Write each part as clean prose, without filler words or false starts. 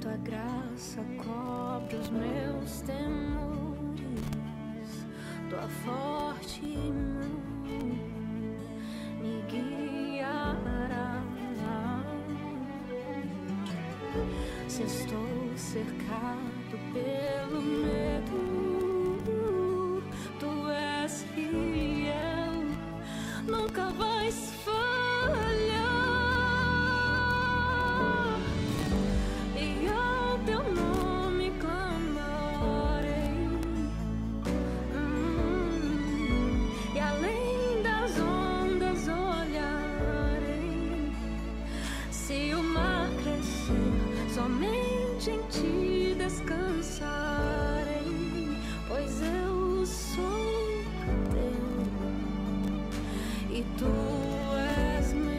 tua graça cobre os meus temores, tua forte mão me guiará. Se estou cercado pelo medo, tu és fiel, nunca vais falhar. E ao teu nome clamarei, e além das ondas olharei. Se o mar crescer, somente em ti descansarei, pois eu sou teu e tu és meu.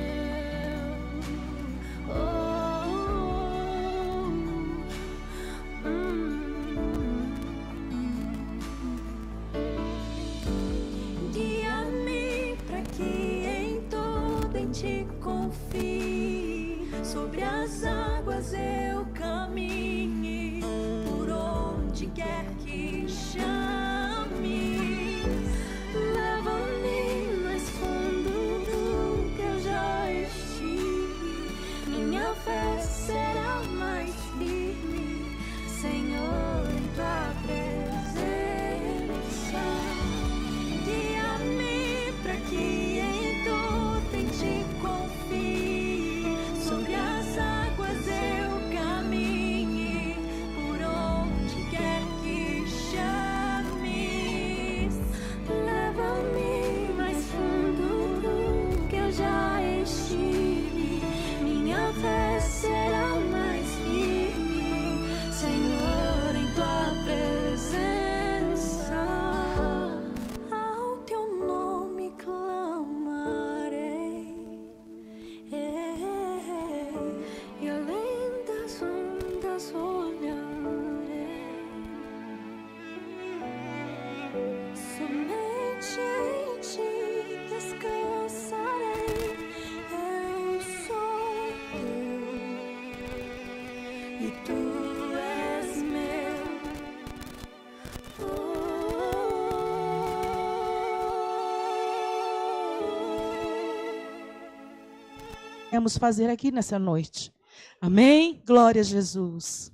Guia-me para que em tudo em ti confie, sobre as águas eu caminhe, por onde quer que chame. Leva-me mais fundo do que eu já estive, minha fé será mais firme, Senhor, em tua presença. Guia-me para que em tudo em ti confie, sobre as águas eu caminhe, por onde quer que chames. Leva-me mais fundo do que eu já estive, minha fé será mais firme, Senhor, em tua presença. Ao teu nome clamarei, e além das ondas olharei. Somente em ti descansarei. Eu sou teu e tu és meu. Vamos fazer aqui nessa noite. Amém? Glória a Jesus.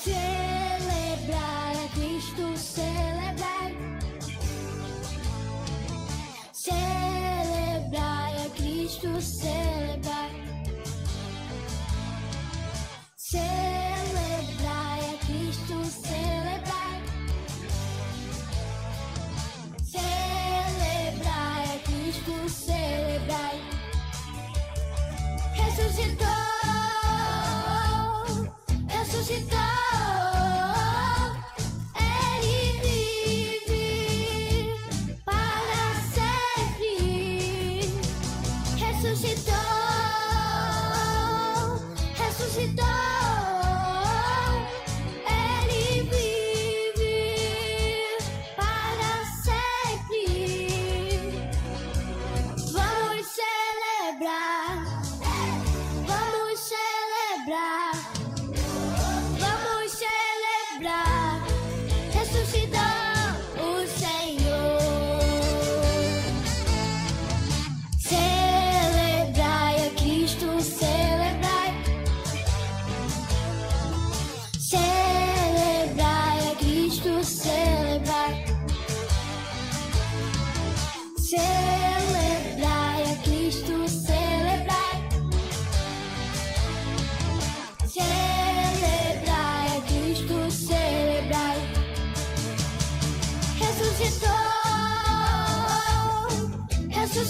Celebrar a Cristo, celebrar. Celebrar a Cristo, celebrar. Celebrar a Cristo, celebrar. Celebrar a Cristo, celebrar. Ressuscitou, ressuscitou. Ele vive para sempre. Ressuscitou.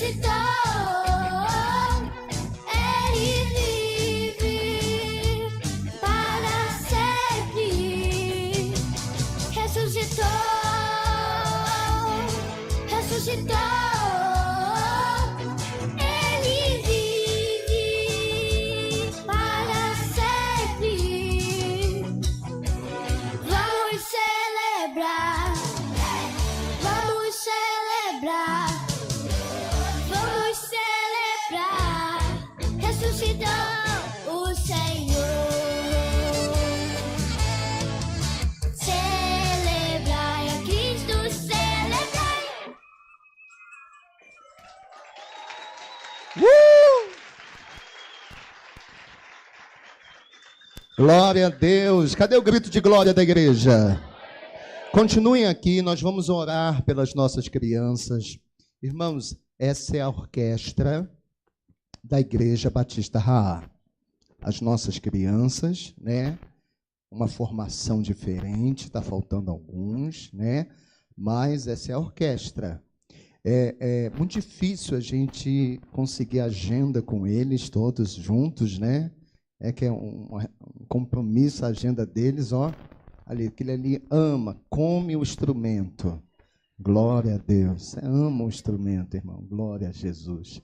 ressuscitou. Ele vive para sempre. Ressuscitou, ressuscitou. Ele vive para sempre. Vamos celebrar, vamos celebrar, vamos celebrar. Ressuscitou o Senhor. Celebrai a Cristo, celebrai. Glória a Deus. Cadê o grito de glória da igreja? Continuem aqui, nós vamos orar pelas nossas crianças. Irmãos, essa é a orquestra da Igreja Batista Raá. As nossas crianças, né? Uma formação diferente, está faltando alguns, né? Mas essa é a orquestra. É muito difícil a gente conseguir agenda com eles todos juntos, né? Que é um compromisso, a agenda deles, ó. Ali, aquele ali ama, come o instrumento. Glória a Deus. Você ama o instrumento, irmão. Glória a Jesus.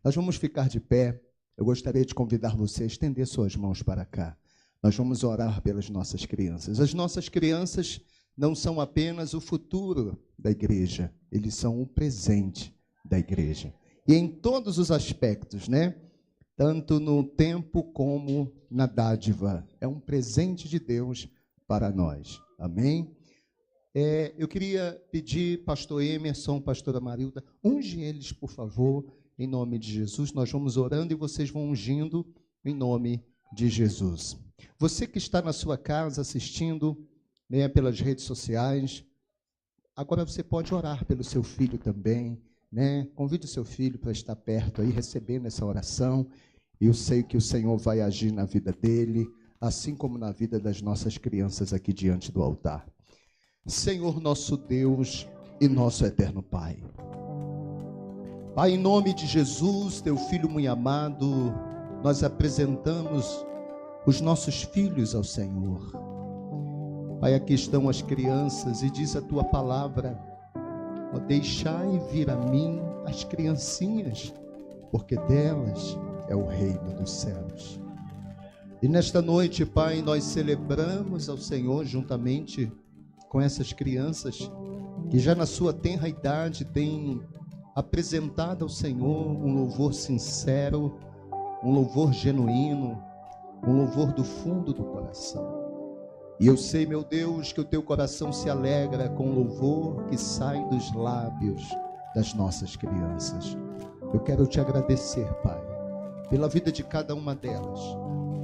Nós vamos ficar de pé. Eu gostaria de convidar você a estender suas mãos para cá. Nós vamos orar pelas nossas crianças. As nossas crianças não são apenas o futuro da igreja, eles são o presente da igreja. E em todos os aspectos, né? Tanto no tempo como na dádiva. É um presente de Deus para nós. Amém? Eu queria pedir, pastor Emerson, pastora Marilda, unge eles, por favor, em nome de Jesus. Nós vamos orando e vocês vão ungindo em nome de Jesus. Você que está na sua casa assistindo, né, pelas redes sociais, agora você pode orar pelo seu filho também, né? Convide o seu filho para estar perto aí, recebendo essa oração. E eu sei que o Senhor vai agir na vida dele, assim como na vida das nossas crianças aqui diante do altar. Senhor nosso Deus e nosso eterno Pai. Pai, em nome de Jesus, teu Filho muito amado, nós apresentamos os nossos filhos ao Senhor. Pai, aqui estão as crianças e diz a tua palavra, ó, deixai vir a mim as criancinhas, porque delas é o reino dos céus. E nesta noite, Pai, nós celebramos ao Senhor juntamente com essas crianças que já na sua tenra idade têm apresentado ao Senhor um louvor sincero, um louvor genuíno, um louvor do fundo do coração. E eu sei, meu Deus, que o teu coração se alegra com o louvor que sai dos lábios das nossas crianças. Eu quero te agradecer, Pai, pela vida de cada uma delas.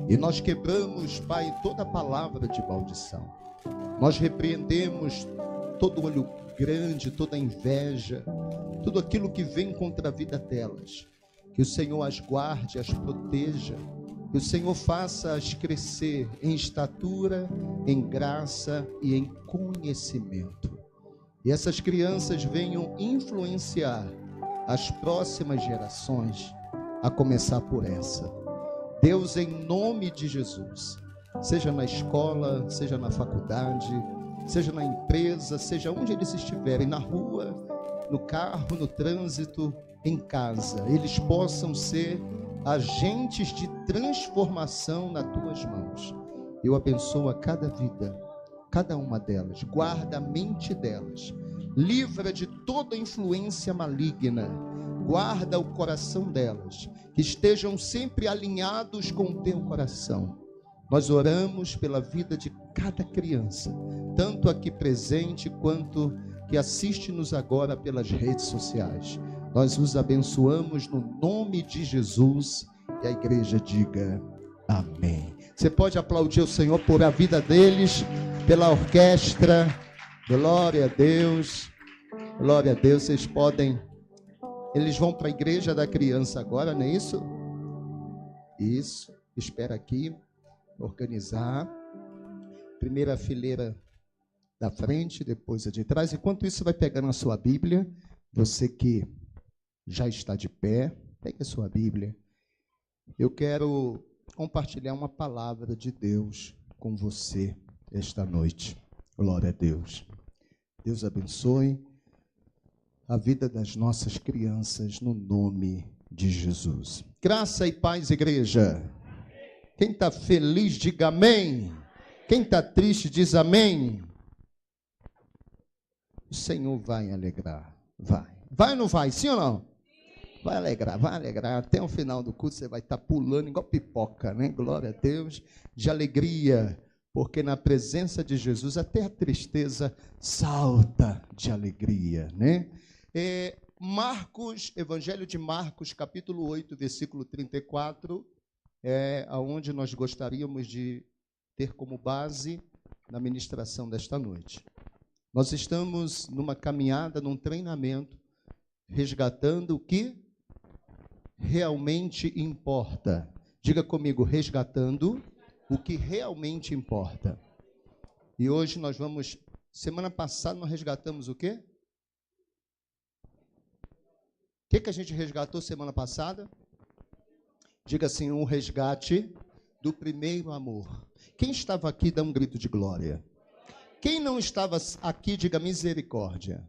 E nós quebramos, Pai, toda palavra de maldição. Nós repreendemos todo olho grande, toda inveja, tudo aquilo que vem contra a vida delas. Que o Senhor as guarde, as proteja. Que o Senhor faça-as crescer em estatura, em graça e em conhecimento. E essas crianças venham influenciar as próximas gerações, a começar por essa. Deus, em nome de Jesus, seja na escola, seja na faculdade, seja na empresa, seja onde eles estiverem, na rua, no carro, no trânsito, em casa, eles possam ser agentes de transformação nas tuas mãos. Eu abençoo a cada vida, cada uma delas, guarda a mente delas, livra de toda influência maligna, guarda o coração delas, que estejam sempre alinhados com o teu coração. Nós oramos pela vida de cada criança, tanto aqui presente quanto que assiste-nos agora pelas redes sociais. Nós os abençoamos no nome de Jesus e a igreja diga amém. Você pode aplaudir o Senhor por a vida deles, pela orquestra. Glória a Deus. Glória a Deus. Vocês podem... Eles vão para a igreja da criança agora, não é isso? Isso. Espera aqui. Organizar. Primeira fileira da frente, depois a de trás. Enquanto isso, vai pegando a sua Bíblia. Você que já está de pé, pegue a sua Bíblia. Eu quero compartilhar uma palavra de Deus com você esta noite. Glória a Deus. Deus abençoe a vida das nossas crianças no nome de Jesus. Graça e paz, igreja. Quem está feliz, diga amém. Quem está triste, diz amém. O Senhor vai alegrar. Vai. Vai ou não vai? Sim ou não? Vai alegrar, vai alegrar. Até o final do culto você vai estar pulando igual pipoca, né? Glória a Deus. De alegria. Porque na presença de Jesus até a tristeza salta de alegria, né? Marcos, Evangelho de Marcos, capítulo 8, versículo 34, é aonde nós gostaríamos de ter como base na ministração desta noite. Nós estamos numa caminhada, num treinamento, resgatando o que realmente importa. Diga comigo, resgatando o que realmente importa. E hoje nós vamos... Semana passada nós resgatamos o quê? O que a gente resgatou semana passada? Diga assim, um resgate do primeiro amor. Quem estava aqui, dá um grito de glória. Quem não estava aqui, diga misericórdia.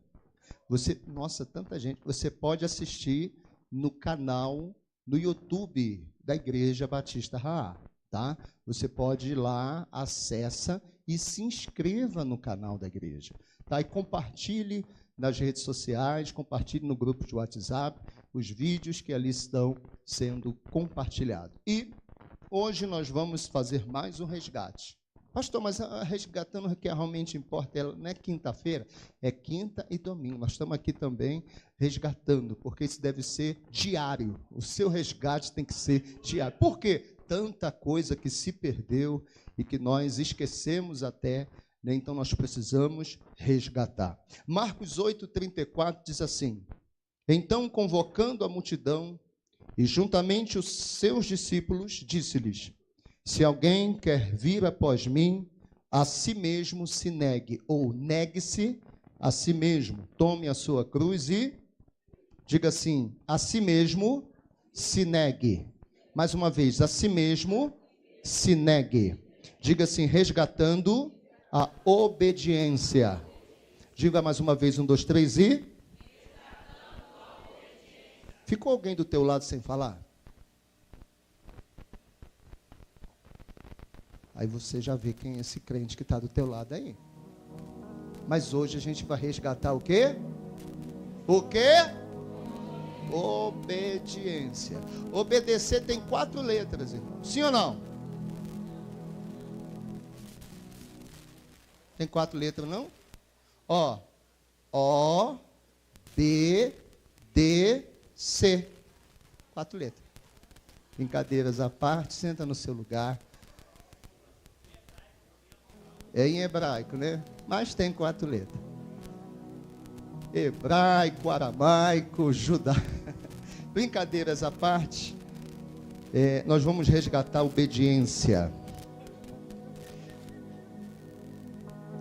Você, nossa, tanta gente. Você pode assistir no canal, no YouTube da Igreja Batista Raá, tá? Você pode ir lá, acessa e se inscreva no canal da igreja, tá? E compartilhe nas redes sociais, compartilhe no grupo de WhatsApp os vídeos que ali estão sendo compartilhados. E hoje nós vamos fazer mais um resgate. Pastor, mas resgatando o que realmente importa não é quinta-feira, é quinta e domingo. Nós estamos aqui também resgatando, porque isso deve ser diário. O seu resgate tem que ser diário. Por quê? Tanta coisa que se perdeu e que nós esquecemos até, né? Então nós precisamos resgatar. Marcos 8:34 diz assim: então, convocando a multidão e juntamente os seus discípulos, disse-lhes: se alguém quer vir após mim, a si mesmo se negue, ou negue-se a si mesmo, tome a sua cruz e, diga assim, a si mesmo se negue. Mais uma vez, a si mesmo se negue. Diga assim, resgatando a obediência. Diga mais uma vez, 1, 2, 3 e... Ficou alguém do teu lado sem falar? Aí você já vê quem é esse crente que está do teu lado aí. Mas hoje a gente vai resgatar o quê? O quê? Obediência. Obedecer tem 4 letras, irmão. Sim ou não? Tem 4 letras, não? Ó. O, B, D, C. 4 letras. Brincadeiras à parte, senta no seu lugar. É em hebraico, né? Mas tem 4 letras. Hebraico, aramaico, judaico. Brincadeiras à parte, nós vamos resgatar a obediência.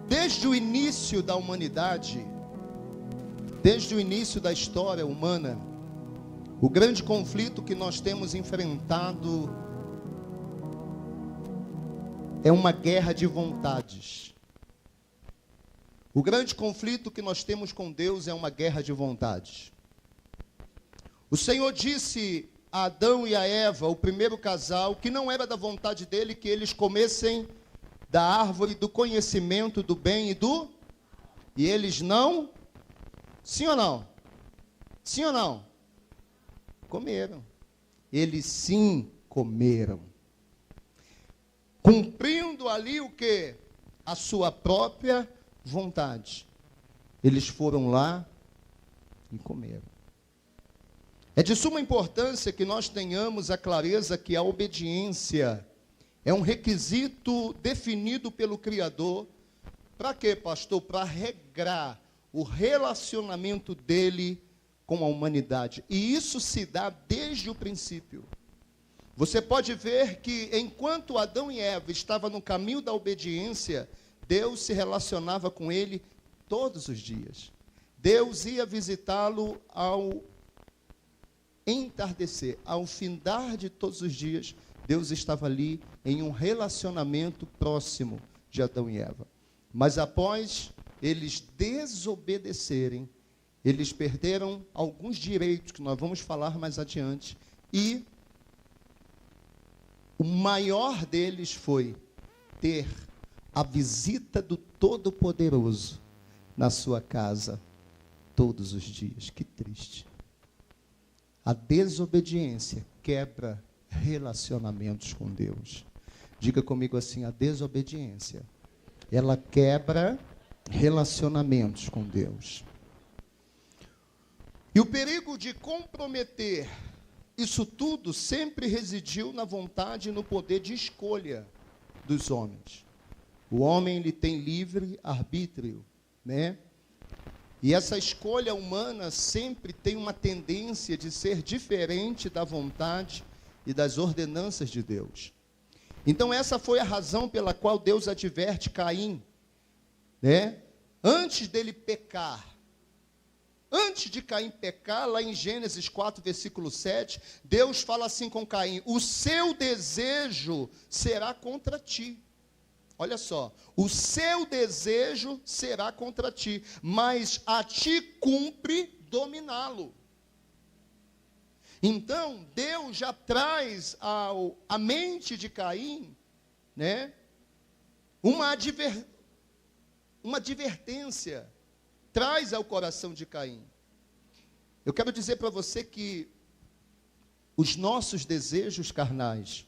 Desde o início da humanidade, desde o início da história humana, o grande conflito que nós temos enfrentado é uma guerra de vontades. O grande conflito que nós temos com Deus é uma guerra de vontades. O Senhor disse a Adão e a Eva, o primeiro casal, que não era da vontade dele que eles comessem da árvore do conhecimento do bem e do... E eles não... Sim ou não? Sim ou não? Comeram. Eles sim comeram. Cumprindo ali o quê? A sua própria vontade. Eles foram lá e comeram. É de suma importância que nós tenhamos a clareza que a obediência é um requisito definido pelo Criador. Para quê, pastor? Para regrar o relacionamento dele com a humanidade. E isso se dá desde o princípio. Você pode ver que enquanto Adão e Eva estavam no caminho da obediência, Deus se relacionava com ele todos os dias. Deus ia visitá-lo ao entardecer, ao findar de todos os dias, Deus estava ali em um relacionamento próximo de Adão e Eva. Mas após eles desobedecerem, eles perderam alguns direitos, que nós vamos falar mais adiante, e o maior deles foi ter a visita do Todo-Poderoso na sua casa todos os dias. Que triste. A desobediência quebra relacionamentos com Deus. Diga comigo assim: a desobediência, ela quebra relacionamentos com Deus. E o perigo de comprometer isso tudo sempre residiu na vontade e no poder de escolha dos homens. O homem, ele tem livre arbítrio, né? E essa escolha humana sempre tem uma tendência de ser diferente da vontade e das ordenanças de Deus. Então essa foi a razão pela qual Deus adverte Caim, né? Antes dele pecar, antes de Caim pecar, lá em Gênesis 4, versículo 7, Deus fala assim com Caim: o seu desejo será contra ti. Olha só, o seu desejo será contra ti, mas a ti cumpre dominá-lo. Então, Deus já traz à mente de Caim, né, uma advertência, traz ao coração de Caim. Eu quero dizer para você que os nossos desejos carnais,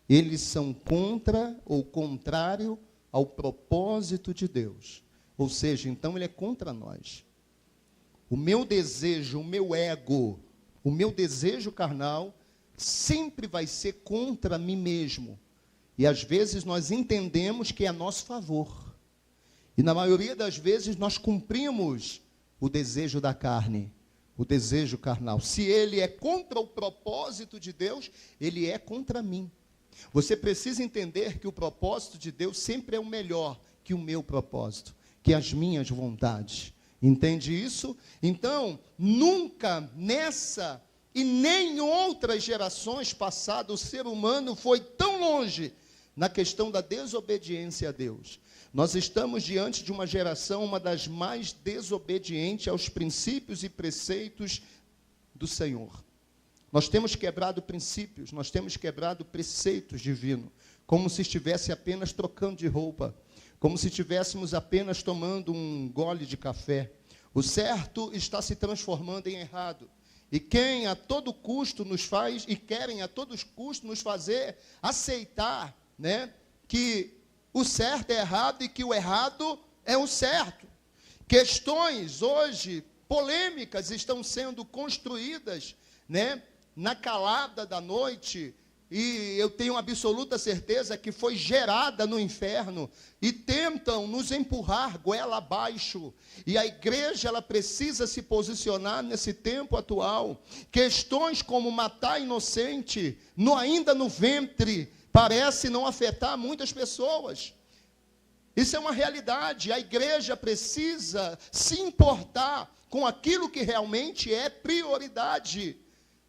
eles são contra ou contrário ao propósito de Deus. Ou seja, então ele é contra nós. O meu desejo, o meu ego, o meu desejo carnal sempre vai ser contra mim mesmo. E às vezes nós entendemos que é a nosso favor. E na maioria das vezes nós cumprimos o desejo da carne, o desejo carnal. Se ele é contra o propósito de Deus, ele é contra mim. Você precisa entender que o propósito de Deus sempre é o melhor que o meu propósito, que as minhas vontades. Entende isso? Então, nunca nessa e nem em outras gerações passadas, o ser humano foi tão longe na questão da desobediência a Deus. Nós estamos diante de uma geração, uma das mais desobedientes aos princípios e preceitos do Senhor. Nós temos quebrado princípios, nós temos quebrado preceitos divinos, como se estivesse apenas trocando de roupa, como se estivéssemos apenas tomando um gole de café. O certo está se transformando em errado. E quem a todo custo nos faz, e querem a todos custos nos fazer aceitar, né, que o certo é errado e que o errado é o certo. Questões hoje polêmicas estão sendo construídas, né, na calada da noite, e eu tenho absoluta certeza que foi gerada no inferno, e tentam nos empurrar goela abaixo, e a igreja ela precisa se posicionar nesse tempo atual. Questões como matar inocente, ainda no ventre, parece não afetar muitas pessoas. Isso é uma realidade. A igreja precisa se importar com aquilo que realmente é prioridade.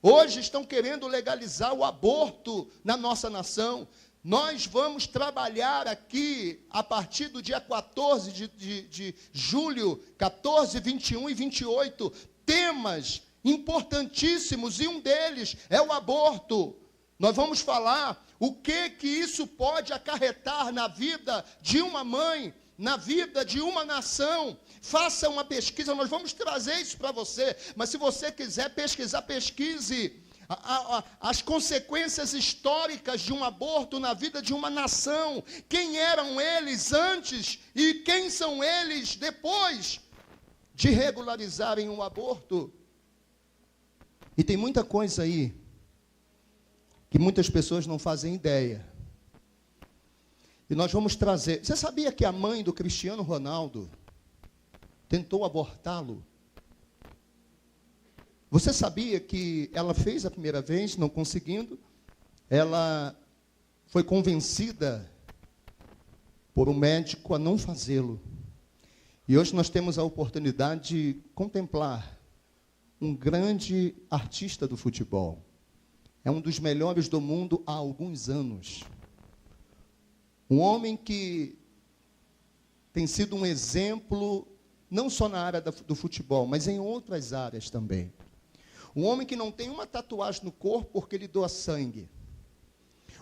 Hoje estão querendo legalizar o aborto na nossa nação. Nós vamos trabalhar aqui, a partir do dia 14 de julho, 14, 21 e 28, temas importantíssimos, e um deles é o aborto. Nós vamos falar o que isso pode acarretar na vida de uma mãe, na vida de uma nação. Faça uma pesquisa, nós vamos trazer isso para você, mas se você quiser pesquisar, pesquise as consequências históricas de um aborto na vida de uma nação. Quem eram eles antes e quem são eles depois de regularizarem um aborto. E tem muita coisa aí que muitas pessoas não fazem ideia. E nós vamos trazer. Você sabia que a mãe do Cristiano Ronaldo tentou abortá-lo? Você sabia que ela fez a primeira vez, não conseguindo? Ela foi convencida por um médico a não fazê-lo. E hoje nós temos a oportunidade de contemplar um grande artista do futebol. É um dos melhores do mundo há alguns anos. Um homem que tem sido um exemplo, não só na área do futebol, mas em outras áreas também. Um homem que não tem uma tatuagem no corpo porque ele doa sangue.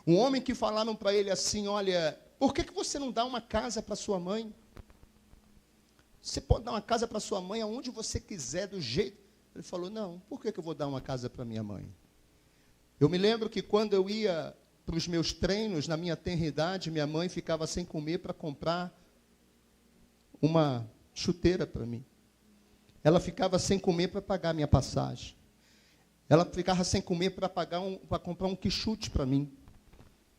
Um homem que falaram para ele assim, olha, por que você não dá uma casa para sua mãe? Você pode dar uma casa para sua mãe aonde você quiser, do jeito... Ele falou, não, por que eu vou dar uma casa para minha mãe? Eu me lembro que quando eu ia para os meus treinos, na minha tenra idade, minha mãe ficava sem comer para comprar uma chuteira para mim. Ela ficava sem comer para pagar minha passagem. Ela ficava sem comer para comprar um quichute para mim.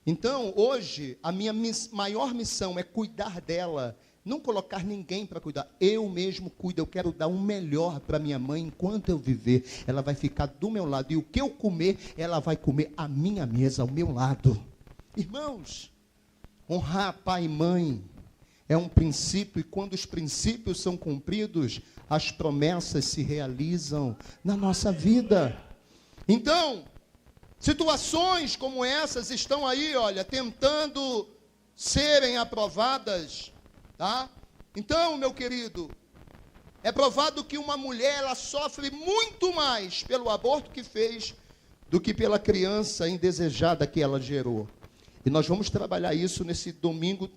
Então, hoje, a minha maior missão é cuidar dela, não colocar ninguém para cuidar. Eu mesmo cuido, eu quero dar o melhor para minha mãe enquanto eu viver. Ela vai ficar do meu lado, e o que eu comer, ela vai comer à minha mesa, ao meu lado. Irmãos, honrar pai e mãe é um princípio, e quando os princípios são cumpridos, as promessas se realizam na nossa vida. Então, situações como essas estão aí, olha, tentando serem aprovadas, tá? Então, meu querido, é provado que uma mulher, ela sofre muito mais pelo aborto que fez do que pela criança indesejada que ela gerou. E nós vamos trabalhar isso nesse domingo,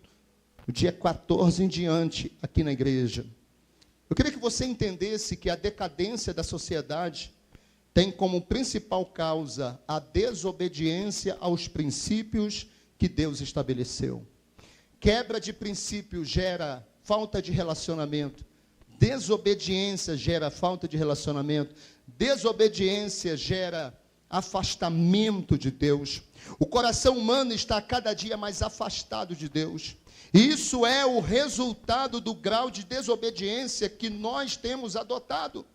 o dia 14 em diante, aqui na igreja. Eu queria que você entendesse que a decadência da sociedade tem como principal causa a desobediência aos princípios que Deus estabeleceu. Quebra de princípio gera falta de relacionamento. Desobediência gera falta de relacionamento. Desobediência gera afastamento de Deus. O coração humano está cada dia mais afastado de Deus. E isso é o resultado do grau de desobediência que nós temos adotado.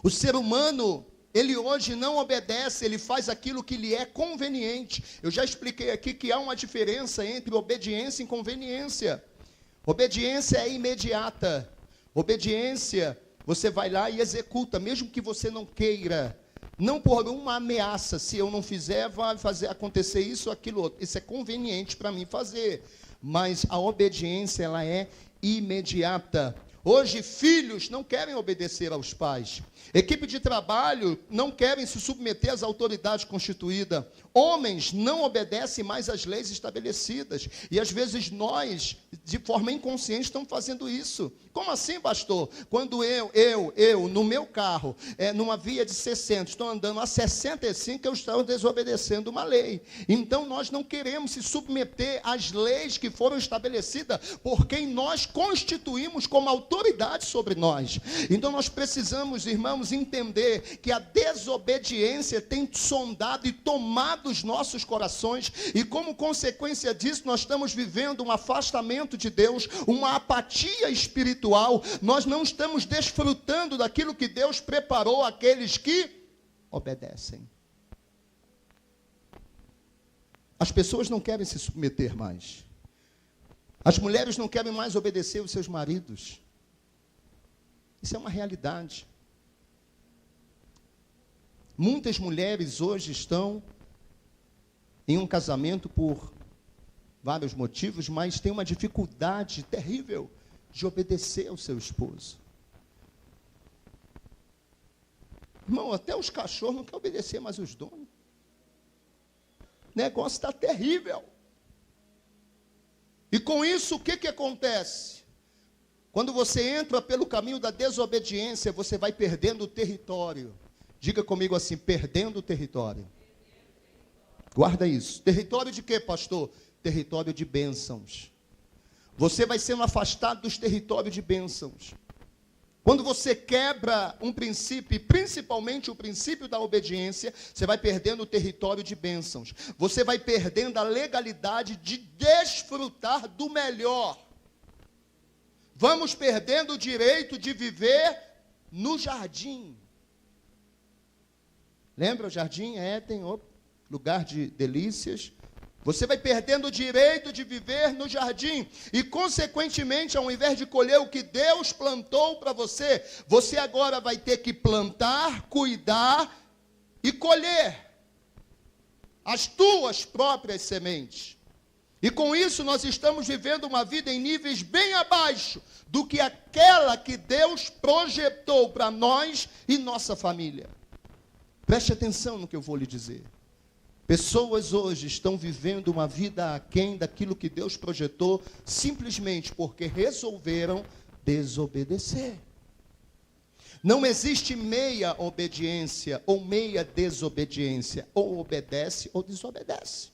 O ser humano, ele hoje não obedece, ele faz aquilo que lhe é conveniente. Eu já expliquei aqui que há uma diferença entre obediência e conveniência. Obediência é imediata. Obediência, você vai lá e executa, mesmo que você não queira. Não por uma ameaça, se eu não fizer, vai fazer acontecer isso ou aquilo outro. Isso é conveniente para mim fazer. Mas a obediência, ela é imediata. Hoje, filhos não querem obedecer aos pais. Equipe de trabalho não querem se submeter às autoridades constituídas. Homens não obedecem mais às leis estabelecidas. E às vezes nós, de forma inconsciente, estamos fazendo isso. Como assim, pastor? Quando eu no meu carro, numa via de 60, estou andando a 65, eu estou desobedecendo uma lei. Então nós não queremos se submeter às leis que foram estabelecidas por quem nós constituímos como autoridade sobre nós. Então nós precisamos, irmãos, entender que a desobediência tem sondado e tomado os nossos corações, e como consequência disso nós estamos vivendo um afastamento de Deus, uma apatia espiritual. Nós não estamos desfrutando daquilo que Deus preparou àqueles que obedecem. As pessoas não querem se submeter mais. As mulheres não querem mais obedecer aos seus maridos. Isso é uma realidade. Muitas mulheres hoje estão em um casamento por vários motivos, mas têm uma dificuldade terrível de obedecer ao seu esposo. Irmão, até os cachorros não querem obedecer mais os donos. O negócio está terrível. E com isso, o que acontece? Quando você entra pelo caminho da desobediência, você vai perdendo o território. Diga comigo assim, perdendo o território. Guarda isso. Território de quê, pastor? Território de bênçãos. Você vai sendo afastado dos territórios de bênçãos. Quando você quebra um princípio, e principalmente o princípio da obediência, você vai perdendo o território de bênçãos. Você vai perdendo a legalidade de desfrutar do melhor. Vamos perdendo o direito de viver no jardim. Lembra o jardim? Tem lugar de delícias, Você vai perdendo o direito de viver no jardim. E, consequentemente, ao invés de colher o que Deus plantou para você, você agora vai ter que plantar, cuidar e colher as tuas próprias sementes. E com isso nós estamos vivendo uma vida em níveis bem abaixo do que aquela que Deus projetou para nós e nossa família. Preste atenção no que eu vou lhe dizer. Pessoas hoje estão vivendo uma vida aquém daquilo que Deus projetou, simplesmente porque resolveram desobedecer. Não existe meia obediência ou meia desobediência. Ou obedece ou desobedece.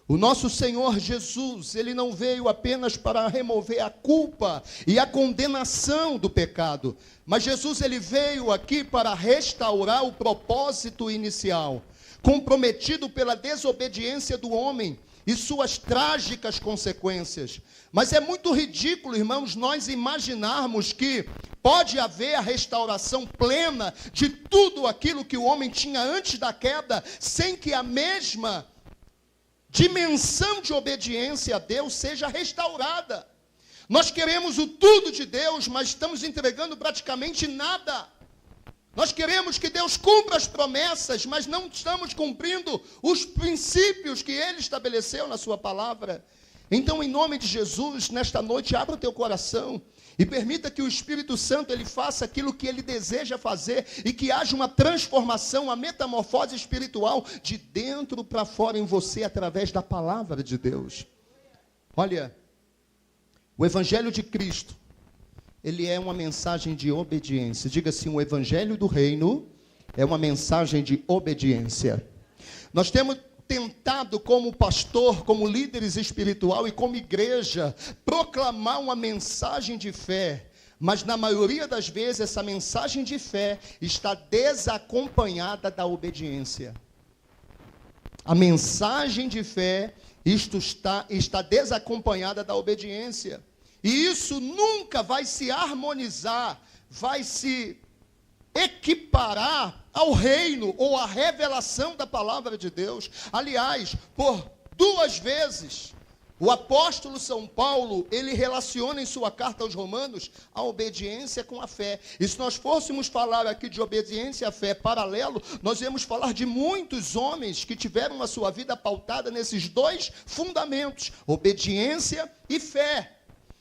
O nosso Senhor Jesus, Ele não veio apenas para remover a culpa e a condenação do pecado. Mas Jesus, Ele veio aqui para restaurar o propósito inicial, comprometido pela desobediência do homem e suas trágicas consequências. Mas é muito ridículo, irmãos, nós imaginarmos que pode haver a restauração plena de tudo aquilo que o homem tinha antes da queda, sem que a mesma dimensão de obediência a Deus seja restaurada. Nós queremos o tudo de Deus, mas estamos entregando praticamente nada. Nós queremos que Deus cumpra as promessas, mas não estamos cumprindo os princípios que Ele estabeleceu na sua palavra. Então, em nome de Jesus, nesta noite, abra o teu coração e permita que o Espírito Santo Ele faça aquilo que Ele deseja fazer e que haja uma transformação, uma metamorfose espiritual de dentro para fora em você através da palavra de Deus. Olha, o Evangelho de Cristo, ele é uma mensagem de obediência. Diga assim, o Evangelho do Reino é uma mensagem de obediência. Nós temos tentado como pastor, como líderes espiritual e como igreja, proclamar uma mensagem de fé, mas na maioria das vezes essa mensagem de fé está desacompanhada da obediência. A mensagem de fé está desacompanhada da obediência. E isso nunca vai se harmonizar, vai se equiparar ao reino ou à revelação da palavra de Deus. Aliás, por 2 vezes, o apóstolo São Paulo, ele relaciona em sua carta aos Romanos a obediência com a fé. E se nós fôssemos falar aqui de obediência à fé paralelo, nós íamos falar de muitos homens que tiveram a sua vida pautada nesses 2 fundamentos, obediência e fé.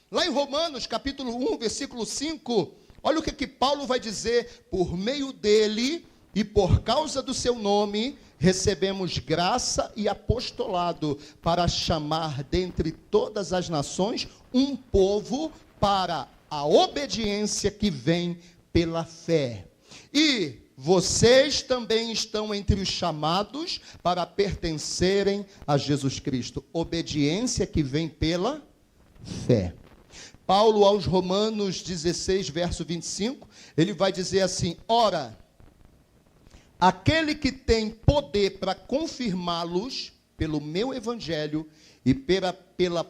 Lá em Romanos, capítulo 1, versículo 5, olha o que Paulo vai dizer: por meio dele e por causa do seu nome, recebemos graça e apostolado para chamar dentre todas as nações um povo para a obediência que vem pela fé. E vocês também estão entre os chamados para pertencerem a Jesus Cristo. Obediência que vem pela fé. Paulo, aos Romanos 16, verso 25, ele vai dizer assim: ora, aquele que tem poder para confirmá-los pelo meu evangelho e pela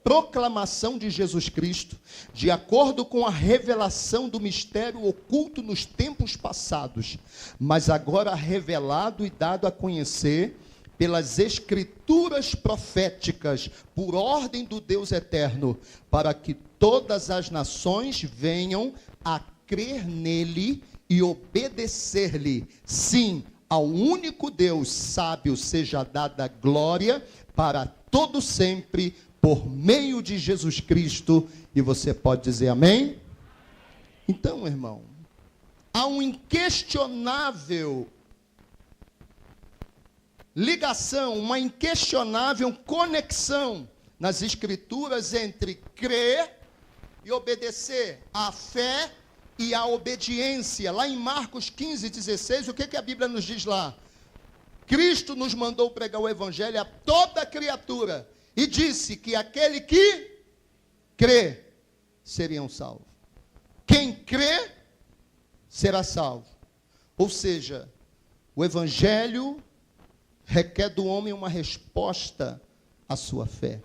proclamação de Jesus Cristo, de acordo com a revelação do mistério oculto nos tempos passados, mas agora revelado e dado a conhecer pelas escrituras proféticas, por ordem do Deus eterno, para que todas as nações venham a crer nele e obedecer-lhe. Sim, ao único Deus sábio seja dada glória para todo sempre, por meio de Jesus Cristo. E você pode dizer amém? Então, irmão, há um inquestionável ligação, uma inquestionável conexão nas Escrituras entre crer e obedecer. A fé e a obediência. Lá em Marcos 15, 16, o que a Bíblia nos diz lá? Cristo nos mandou pregar o Evangelho a toda criatura e disse que aquele que crê seriam salvos. Quem crê será salvo. Ou seja, o Evangelho requer do homem uma resposta à sua fé.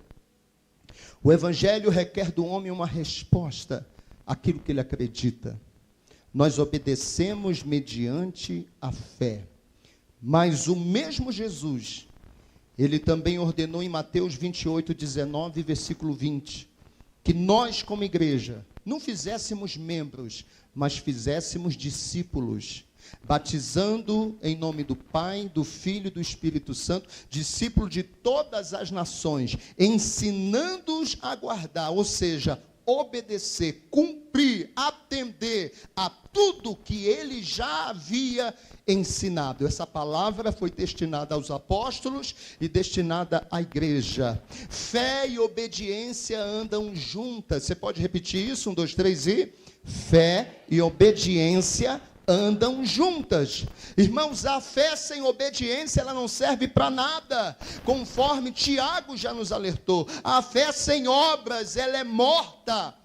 O Evangelho requer do homem uma resposta àquilo que ele acredita. Nós obedecemos mediante a fé. Mas o mesmo Jesus, Ele também ordenou em Mateus 28, 19, versículo 20, que nós, como igreja, não fizéssemos membros, mas fizéssemos discípulos, batizando em nome do Pai, do Filho e do Espírito Santo, discípulo de todas as nações, ensinando-os a guardar, ou seja, obedecer, cumprir, atender a tudo que ele já havia ensinado. Essa palavra foi destinada aos apóstolos e destinada à igreja. Fé e obediência andam juntas. Você pode repetir isso? 1, 2, 3 e... Fé e obediência andam juntas. Irmãos, a fé sem obediência, ela não serve para nada. Conforme Tiago já nos alertou, a fé sem obras, ela é morta.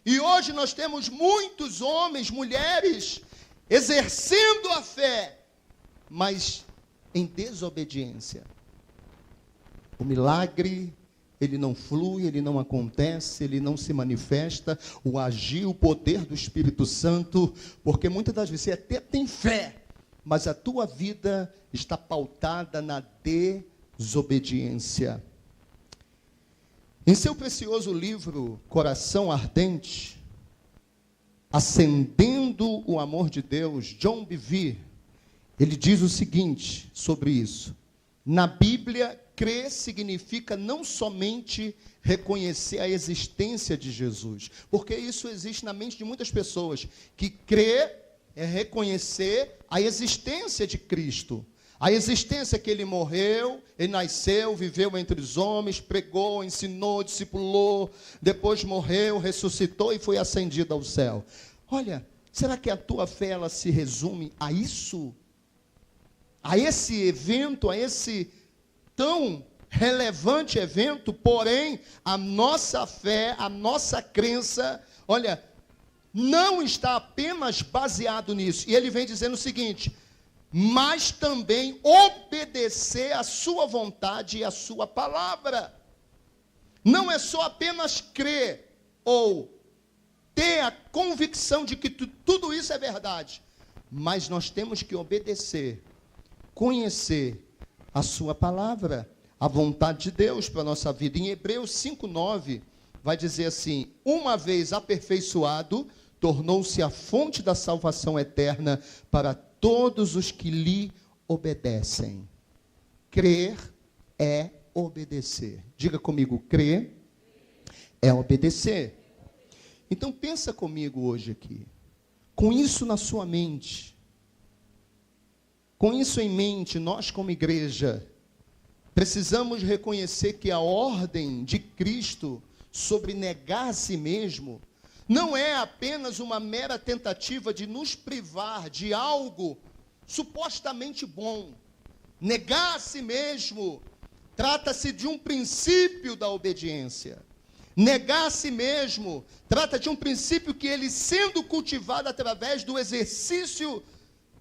E hoje nós temos muitos homens, mulheres, exercendo a fé, mas em desobediência. O milagre, ele não flui, ele não acontece, ele não se manifesta, o agir, o poder do Espírito Santo, porque muitas das vezes você até tem fé, mas a tua vida está pautada na desobediência. Em seu precioso livro, Coração Ardente, Acendendo o Amor de Deus, John Bevere, ele diz o seguinte sobre isso: na Bíblia, crer significa não somente reconhecer a existência de Jesus, porque isso existe na mente de muitas pessoas, que crer é reconhecer a existência de Cristo, a existência que ele morreu, ele nasceu, viveu entre os homens, pregou, ensinou, discipulou, depois morreu, ressuscitou e foi ascendido ao céu. Olha, será que a tua fé ela se resume a isso? A esse evento, a esse tão relevante evento? Porém, a nossa fé, a nossa crença, olha, não está apenas baseado nisso. E ele vem dizendo o seguinte: mas também obedecer à sua vontade e à sua palavra. Não é só apenas crer ou ter a convicção de que tudo isso é verdade, mas nós temos que obedecer, conhecer a sua palavra, a vontade de Deus para a nossa vida. Em Hebreus 5:9 vai dizer assim: uma vez aperfeiçoado, tornou-se a fonte da salvação eterna para todos os que lhe obedecem. Crer é obedecer. Diga comigo, crer é obedecer. Então pensa comigo hoje aqui, com isso na sua mente, com isso em mente, nós como igreja, precisamos reconhecer que a ordem de Cristo sobre negar a si mesmo, não é apenas uma mera tentativa de nos privar de algo supostamente bom. Negar a si mesmo trata-se de um princípio da obediência. Negar a si mesmo trata de um princípio que ele, sendo cultivado através do exercício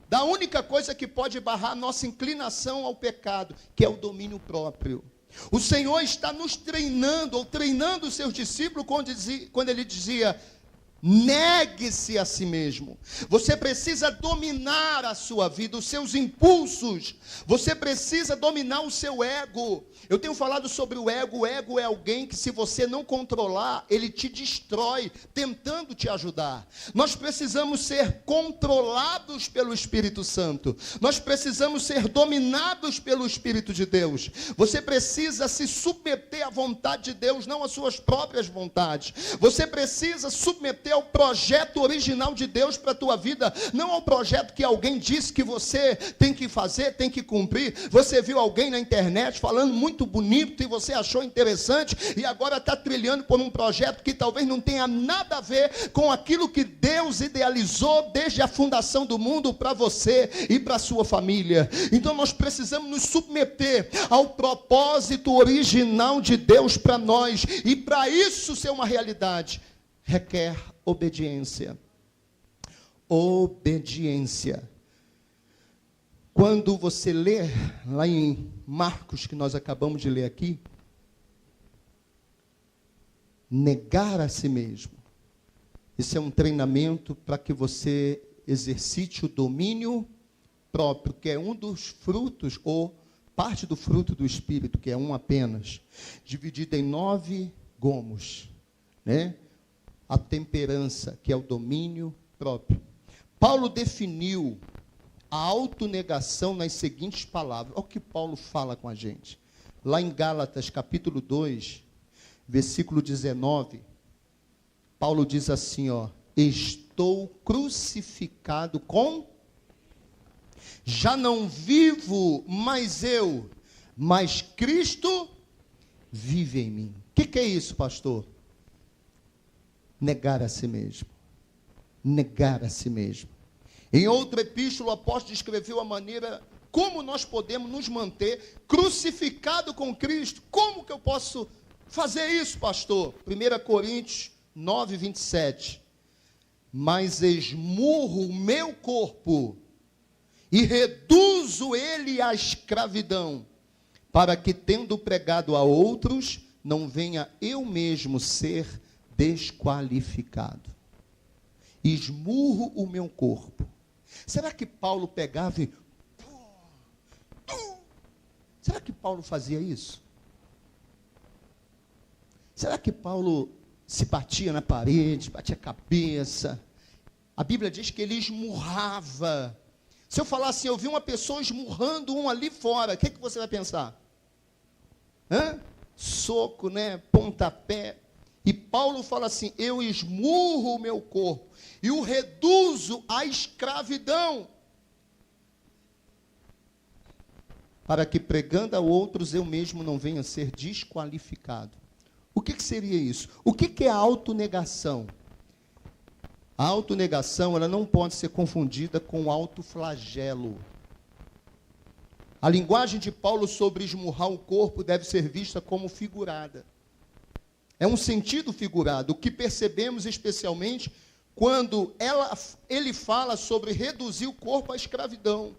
da única coisa que pode barrar nossa inclinação ao pecado, que é o domínio próprio. O Senhor está nos treinando, ou treinando os seus discípulos, quando ele dizia: negue-se a si mesmo. Você precisa dominar a sua vida, os seus impulsos. Você precisa dominar o seu ego. Eu tenho falado sobre o ego. O ego é alguém que, se você não controlar, ele te destrói, tentando te ajudar. Nós precisamos ser controlados pelo Espírito Santo. Nós precisamos ser dominados pelo Espírito de Deus. Você precisa se submeter à vontade de Deus, não às suas próprias vontades. Você precisa submeter ao projeto original de Deus para a tua vida, não ao projeto que alguém disse que você tem que fazer, tem que cumprir. Você viu alguém na internet falando muito bonito e você achou interessante e agora está trilhando por um projeto que talvez não tenha nada a ver com aquilo que Deus idealizou desde a fundação do mundo para você e para a sua família. Então nós precisamos nos submeter ao propósito original de Deus para nós, e para isso ser uma realidade requer obediência. Obediência. Quando você lê lá em Marcos, que nós acabamos de ler aqui, negar a si mesmo. Isso é um treinamento para que você exercite o domínio próprio, que é um dos frutos ou parte do fruto do Espírito, que é um apenas, dividida em 9 gomos, né? A temperança, que é o domínio próprio. Paulo definiu a autonegação nas seguintes palavras. Olha o que Paulo fala com a gente. Lá em Gálatas, capítulo 2, versículo 19, Paulo diz assim, ó: estou crucificado com... Já não vivo mais eu, mas Cristo vive em mim. O que é isso, pastor? Negar a si mesmo. Negar a si mesmo. Em outra epístola, o apóstolo escreveu a maneira como nós podemos nos manter crucificado com Cristo. Como que eu posso fazer isso, pastor? 1 Coríntios 9, 27. Mas esmurro o meu corpo e reduzo ele à escravidão, para que, tendo pregado a outros, não venha eu mesmo ser desqualificado. Esmurro o meu corpo. Será que Paulo pegava e... Será que Paulo fazia isso? Será que Paulo se batia na parede, batia a cabeça? A Bíblia diz que ele esmurrava. Se eu falar assim, eu vi uma pessoa esmurrando um ali fora, o que você vai pensar? Soco, né? Pontapé. E Paulo fala assim, eu esmurro o meu corpo e o reduzo à escravidão, para que, pregando a outros, eu mesmo não venha a ser desqualificado. O que seria isso? O que é a autonegação? A autonegação, ela não pode ser confundida com autoflagelo. A linguagem de Paulo sobre esmurrar o corpo deve ser vista como figurada. É um sentido figurado, o que percebemos especialmente quando ele fala sobre reduzir o corpo à escravidão.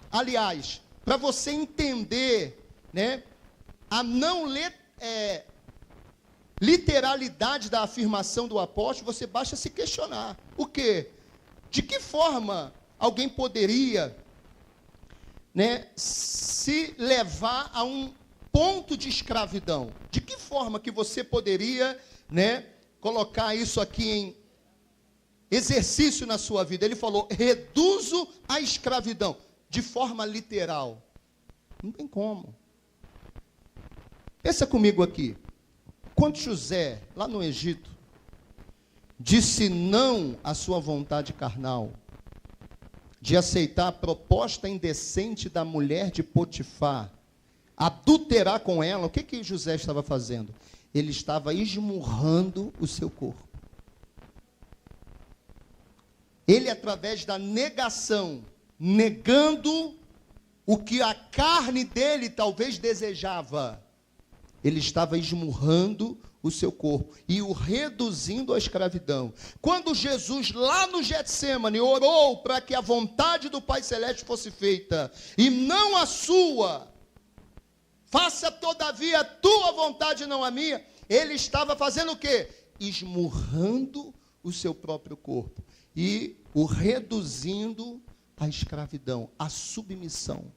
Aliás, para você entender, né, a não literalidade da afirmação do apóstolo, você basta se questionar. O quê? De que forma alguém poderia, né, se levar a um ponto de escravidão? De que forma que você poderia, né, colocar isso aqui em exercício na sua vida? Ele falou, reduzo a escravidão. De forma literal. Não tem como. Pensa comigo aqui. Quando José, lá no Egito, disse não à sua vontade carnal, de aceitar a proposta indecente da mulher de Potifar, adulterar com ela, o que José estava fazendo? Ele estava esmurrando o seu corpo. Ele, através da negação, negando o que a carne dele talvez desejava, ele estava esmurrando o seu corpo e o reduzindo à escravidão. Quando Jesus, lá no Getsêmani, orou para que a vontade do Pai Celeste fosse feita, e não a sua, faça todavia a tua vontade, não a minha, ele estava fazendo o quê? Esmurrando o seu próprio corpo e o reduzindo à escravidão, à submissão.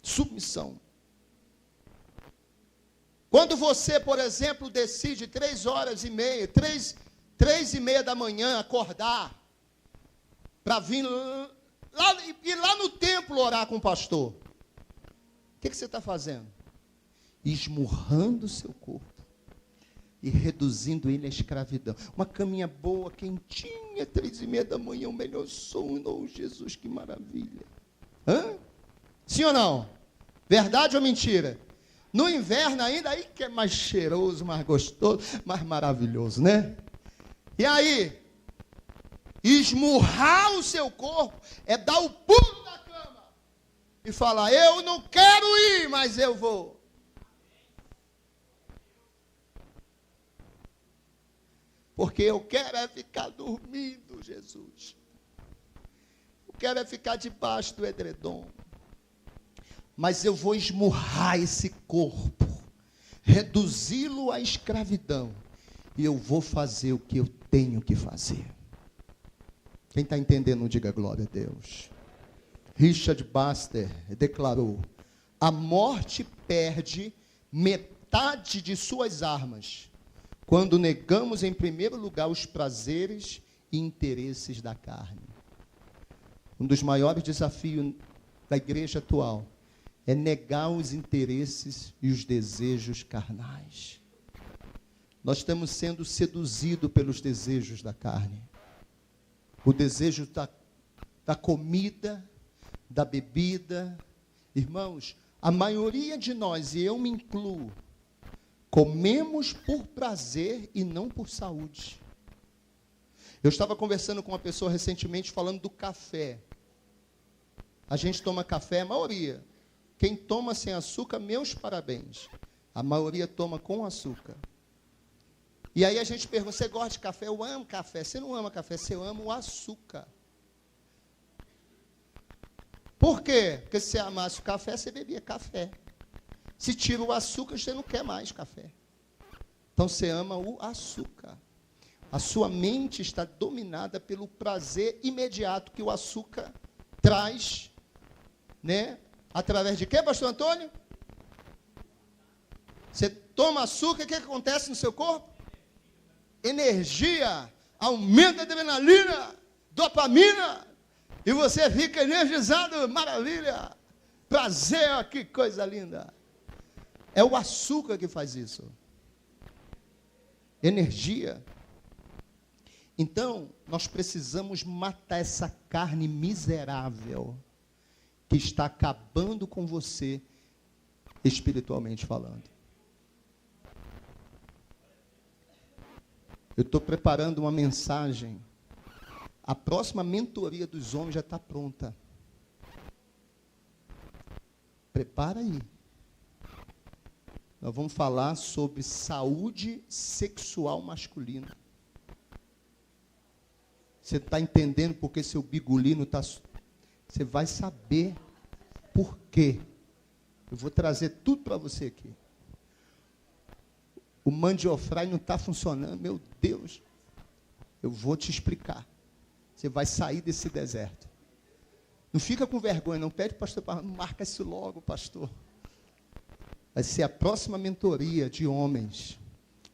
Submissão. Quando você, por exemplo, decide 3h30 da manhã acordar para vir lá no templo orar com o pastor, o que você está fazendo? Esmurrando o seu corpo e reduzindo ele à escravidão. Uma caminha boa, quentinha, 3h30 da manhã, o melhor sono. Oh, Jesus, que maravilha. Sim ou não? Verdade ou mentira? No inverno ainda, aí que é mais cheiroso, mais gostoso, mais maravilhoso, né? E aí, esmurrar o seu corpo é dar o pulo da cama e falar, eu não quero ir, mas eu vou. Porque eu quero é ficar dormindo, Jesus. Eu quero é ficar debaixo do edredom. Mas eu vou esmurrar esse corpo, reduzi-lo à escravidão, e eu vou fazer o que eu tenho que fazer. Quem está entendendo, diga glória a Deus. Richard Baxter declarou, A morte perde metade de suas armas quando negamos em primeiro lugar os prazeres e interesses da carne. Um dos maiores desafios da igreja atual é negar os interesses e os desejos carnais. Nós estamos sendo seduzidos pelos desejos da carne. O desejo da comida, da bebida. Irmãos, a maioria de nós, e eu me incluo, comemos por prazer e não por saúde. Eu estava conversando com uma pessoa recentemente falando do café. A gente toma café, a maioria. Quem toma sem açúcar, meus parabéns. A maioria toma com açúcar. E aí a gente pergunta, você gosta de café? Eu amo café. Você não ama café, você ama o açúcar. Por quê? Porque se você amasse o café, você bebia café. Se tira o açúcar, você não quer mais café. Então você ama o açúcar. A sua mente está dominada pelo prazer imediato que o açúcar traz, né? Através de quê, pastor Antônio? Você toma açúcar, o que acontece no seu corpo? Energia, aumenta a adrenalina, dopamina, e você fica energizado, maravilha, prazer, que coisa linda. É o açúcar que faz isso. Energia. Então, nós precisamos matar essa carne miserável que está acabando com você, espiritualmente falando. Eu estou preparando uma mensagem. A próxima mentoria dos homens já está pronta. Prepara aí. Nós vamos falar sobre saúde sexual masculina. Você está entendendo porque seu bigolino está... Você vai saber por quê. Eu vou trazer tudo para você aqui. O mandiofrai não está funcionando, meu Deus. Eu vou te explicar. Você vai sair desse deserto. Não fica com vergonha, não pede, pastor, marca isso logo, pastor. Vai ser a próxima mentoria de homens.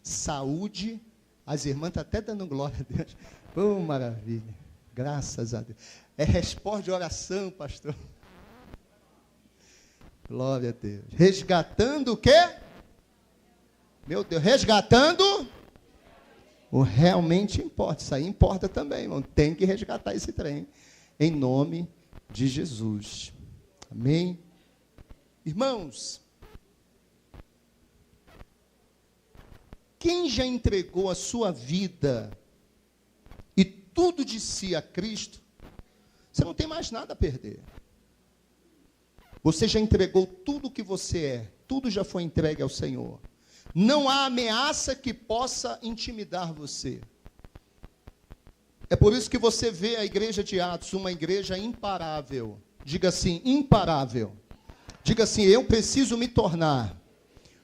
Saúde. As irmãs estão até dando glória a Deus. Oh, maravilha. Graças a Deus. É resposta de oração, pastor. Glória a Deus. Resgatando o quê? Meu Deus, resgatando o realmente importa. Isso aí importa também, irmão. Tem que resgatar esse trem. Em nome de Jesus. Amém? Irmãos, quem já entregou a sua vida e tudo de si a Cristo, você não tem mais nada a perder. Você já entregou tudo o que você é. Tudo já foi entregue ao Senhor. Não há ameaça que possa intimidar você. É por isso que você vê a igreja de Atos, uma igreja imparável. Diga assim, imparável. Diga assim, eu preciso me tornar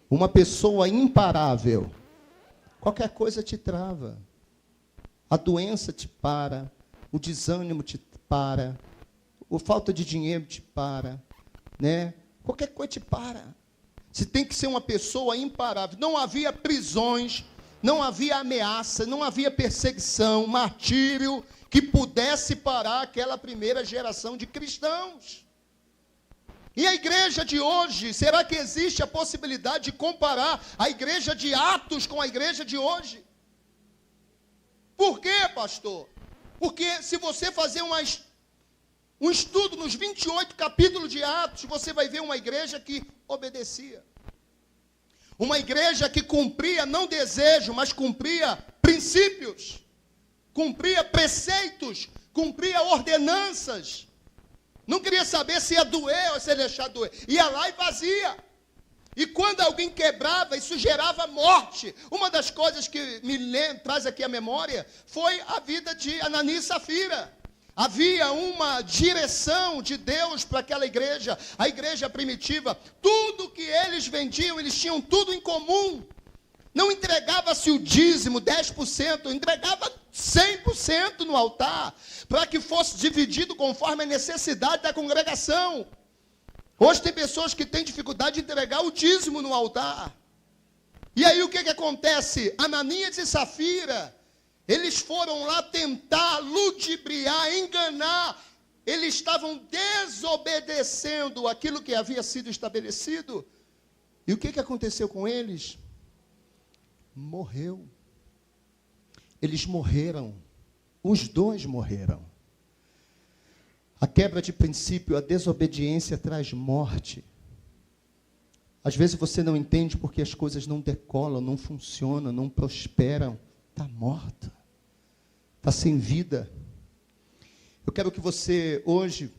uma pessoa imparável. Qualquer coisa te trava. A doença te para, o desânimo te para, a falta de dinheiro te para, né? Qualquer coisa te para. Você tem que ser uma pessoa imparável. Não havia prisões, não havia ameaça, não havia perseguição, martírio que pudesse parar aquela primeira geração de cristãos. E a igreja de hoje, será que existe a possibilidade de comparar a igreja de Atos com a igreja de hoje? Por quê, pastor? Porque se você fazer um estudo nos 28 capítulos de Atos, você vai ver uma igreja que obedecia. Uma igreja que cumpria não desejo, mas cumpria princípios, cumpria preceitos, cumpria ordenanças. Não queria saber se ia doer ou se ia deixar doer. Ia lá e fazia. E quando alguém quebrava, isso gerava morte. Uma das coisas que traz aqui a memória foi a vida de Ananias e Safira. Havia uma direção de Deus para aquela igreja, a igreja primitiva. Tudo que eles vendiam, eles tinham tudo em comum. Não entregava-se o dízimo, 10%, entregava 100% no altar, para que fosse dividido conforme a necessidade da congregação. Hoje tem pessoas que têm dificuldade de entregar o dízimo no altar. E aí o que acontece? Ananias e Safira, eles foram lá tentar ludibriar, enganar. Eles estavam desobedecendo aquilo que havia sido estabelecido. E o que aconteceu com eles? Morreu. Eles morreram. Os dois morreram. A quebra de princípio, a desobediência traz morte. Às vezes você não entende porque as coisas não decolam, não funcionam, não prosperam. Está morta. Está sem vida. Eu quero que você hoje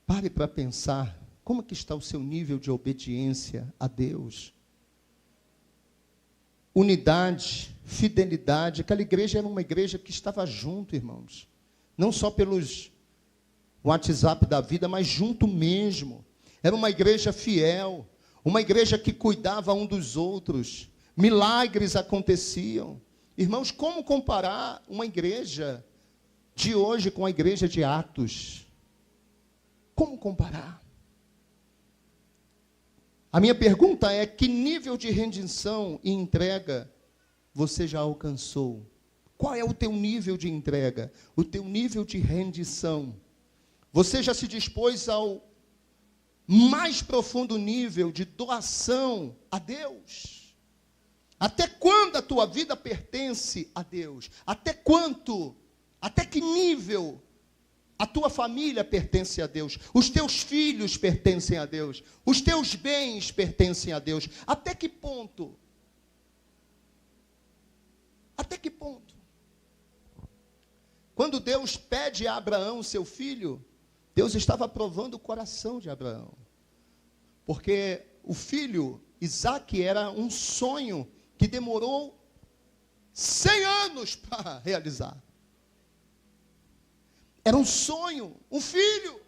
pare para pensar como que está o seu nível de obediência a Deus. Unidade, fidelidade. Aquela igreja era uma igreja que estava junto, irmãos. Não só pelos WhatsApp da vida, mas junto mesmo. Era uma igreja fiel, uma igreja que cuidava um dos outros. Milagres aconteciam. Irmãos, como comparar uma igreja de hoje com a igreja de Atos? Como comparar? A minha pergunta é: que nível de rendição e entrega você já alcançou? Qual é o teu nível de entrega? O teu nível de rendição? Você já se dispôs ao mais profundo nível de doação a Deus? Até quando a tua vida pertence a Deus? Até que nível a tua família pertence a Deus? Os teus filhos pertencem a Deus? Os teus bens pertencem a Deus? Até que ponto? Até que ponto? Quando Deus pede a Abraão, seu filho, Deus estava provando o coração de Abraão. Porque o filho, Isaque, era um sonho que demorou 100 anos para realizar. Era um sonho, um filho.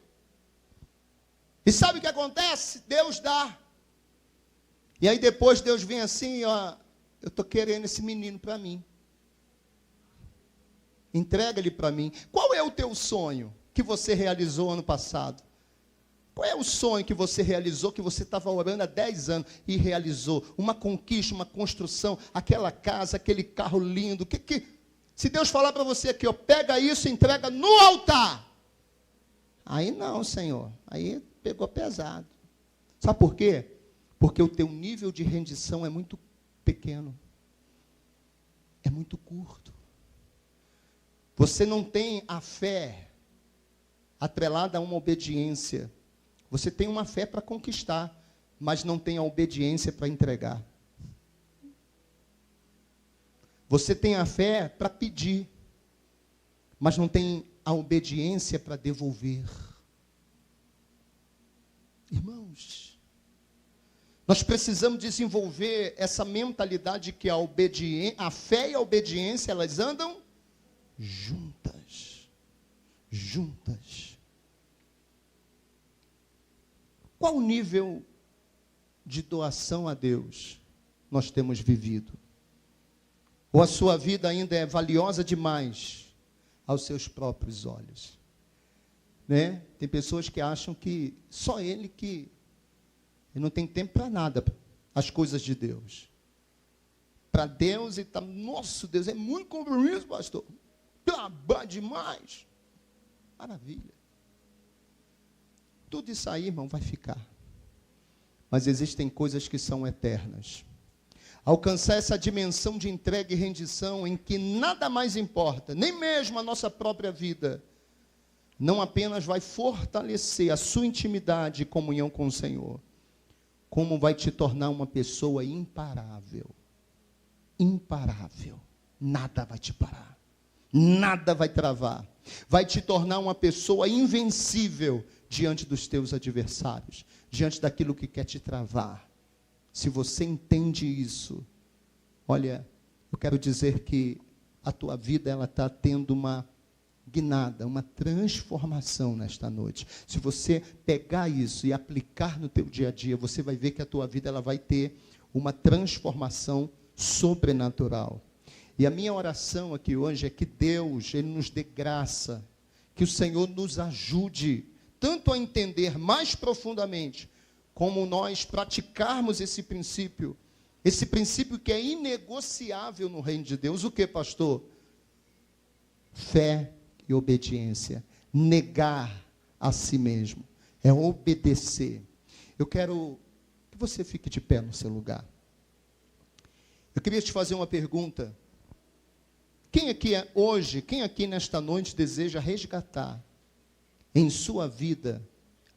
E sabe o que acontece? Deus dá. E aí depois Deus vem assim, ó, eu estou querendo esse menino para mim. Entrega ele para mim. Qual é o teu sonho que você realizou ano passado? Qual é o sonho que você realizou, que você estava orando há 10 anos e realizou? Uma conquista, uma construção, aquela casa, aquele carro lindo. Se Deus falar para você aqui, ó, pega isso e entrega no altar. Aí não, Senhor. Aí pegou pesado. Sabe por quê? Porque o teu nível de rendição é muito pequeno. É muito curto. Você não tem a fé atrelada a uma obediência. Você tem uma fé para conquistar, mas não tem a obediência para entregar. Você tem a fé para pedir, mas não tem a obediência para devolver. Irmãos, nós precisamos desenvolver essa mentalidade que a fé e a obediência, elas andam juntas. Juntas. Qual o nível de doação a Deus nós temos vivido? Ou a sua vida ainda é valiosa demais aos seus próprios olhos? Né? Tem pessoas que acham que só ele não tem tempo para nada, as coisas de Deus. Para Deus, ele está, nosso Deus, é muito compromisso, pastor. Trabalho demais. Maravilha. Tudo isso aí, irmão, vai ficar. Mas existem coisas que são eternas. Alcançar essa dimensão de entrega e rendição em que nada mais importa, nem mesmo a nossa própria vida, não apenas vai fortalecer a sua intimidade e comunhão com o Senhor, como vai te tornar uma pessoa imparável. Imparável. Nada vai te parar. Nada vai travar. Vai te tornar uma pessoa invencível diante dos teus adversários, diante daquilo que quer te travar. Se você entende isso, olha, eu quero dizer que a tua vida ela está tendo uma guinada, uma transformação nesta noite. Se você pegar isso e aplicar no teu dia a dia, você vai ver que a tua vida ela vai ter uma transformação sobrenatural. E a minha oração aqui hoje é que Deus, Ele nos dê graça, que o Senhor nos ajude tanto a entender mais profundamente, como nós praticarmos esse princípio que é inegociável no reino de Deus. O que, pastor? Fé e obediência. Negar a si mesmo. É obedecer. Eu quero que você fique de pé no seu lugar. Eu queria te fazer uma pergunta. Quem aqui nesta noite deseja resgatar em sua vida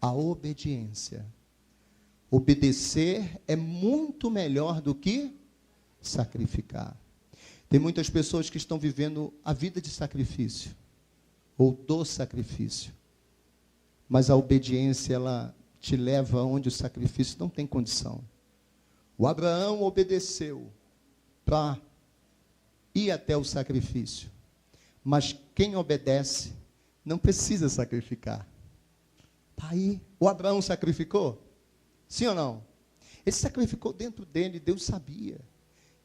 a obediência? Obedecer é muito melhor do que sacrificar. Tem muitas pessoas que estão vivendo a vida de sacrifício, ou do sacrifício. Mas a obediência, ela te leva onde o sacrifício não tem condição. O Abraão obedeceu para ir até o sacrifício. Mas quem obedece não precisa sacrificar. Está aí. O Abraão sacrificou? Sim ou não? Ele sacrificou dentro dele. Deus sabia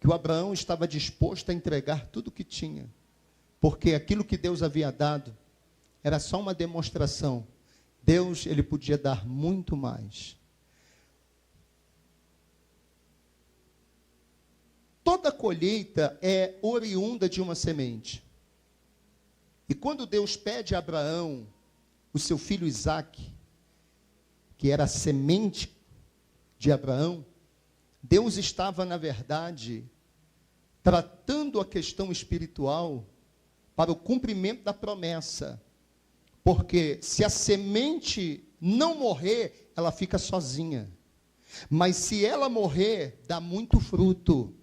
que o Abraão estava disposto a entregar tudo o que tinha. Porque aquilo que Deus havia dado era só uma demonstração. Deus, ele podia dar muito mais. Toda colheita é oriunda de uma semente. E quando Deus pede a Abraão, o seu filho Isaque, que era a semente de Abraão, Deus estava, na verdade, tratando a questão espiritual para o cumprimento da promessa. Porque se a semente não morrer, ela fica sozinha. Mas se ela morrer, dá muito fruto,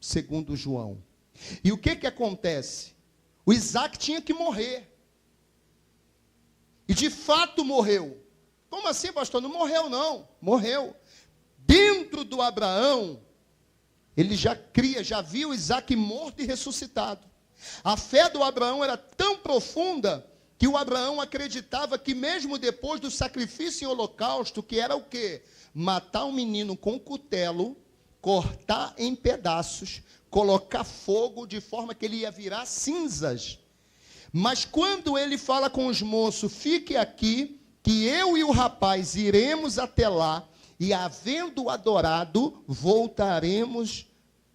segundo João. E o que acontece? O Isaque tinha que morrer. E de fato morreu. Como assim, pastor? Não morreu, não. Morreu. Dentro do Abraão, ele já viu Isaque morto e ressuscitado. A fé do Abraão era tão profunda que o Abraão acreditava que mesmo depois do sacrifício em holocausto, que era o quê? Matar um menino com cutelo, cortar em pedaços, colocar fogo de forma que ele ia virar cinzas. Mas quando ele fala com os moços, fique aqui, que eu e o rapaz iremos até lá, e havendo adorado, voltaremos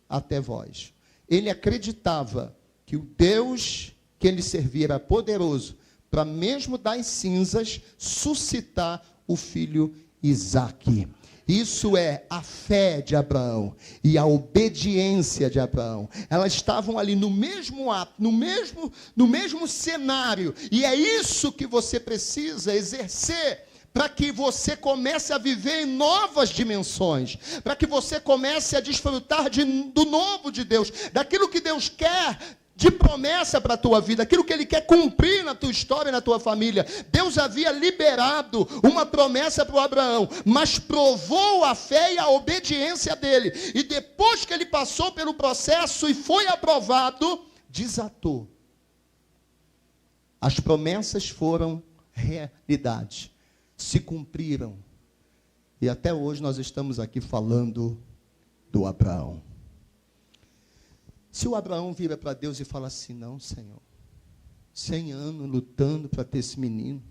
até vós. Ele acreditava que o Deus que ele servia era poderoso, para mesmo das cinzas, suscitar o filho Isaque. Isso é a fé de Abraão e a obediência de Abraão. Elas estavam ali no mesmo ato, no mesmo cenário. E é isso que você precisa exercer para que você comece a viver em novas dimensões. Para que você comece a desfrutar do novo de Deus. Daquilo que Deus quer de promessa para a tua vida, aquilo que Ele quer cumprir na tua história e na tua família. Deus havia liberado uma promessa para o Abraão, mas provou a fé e a obediência dele. E depois que ele passou pelo processo e foi aprovado, desatou. As promessas foram realidade, se cumpriram. E até hoje nós estamos aqui falando do Abraão. Se o Abraão vira para Deus e fala assim, não, Senhor, 100 anos lutando para ter esse menino,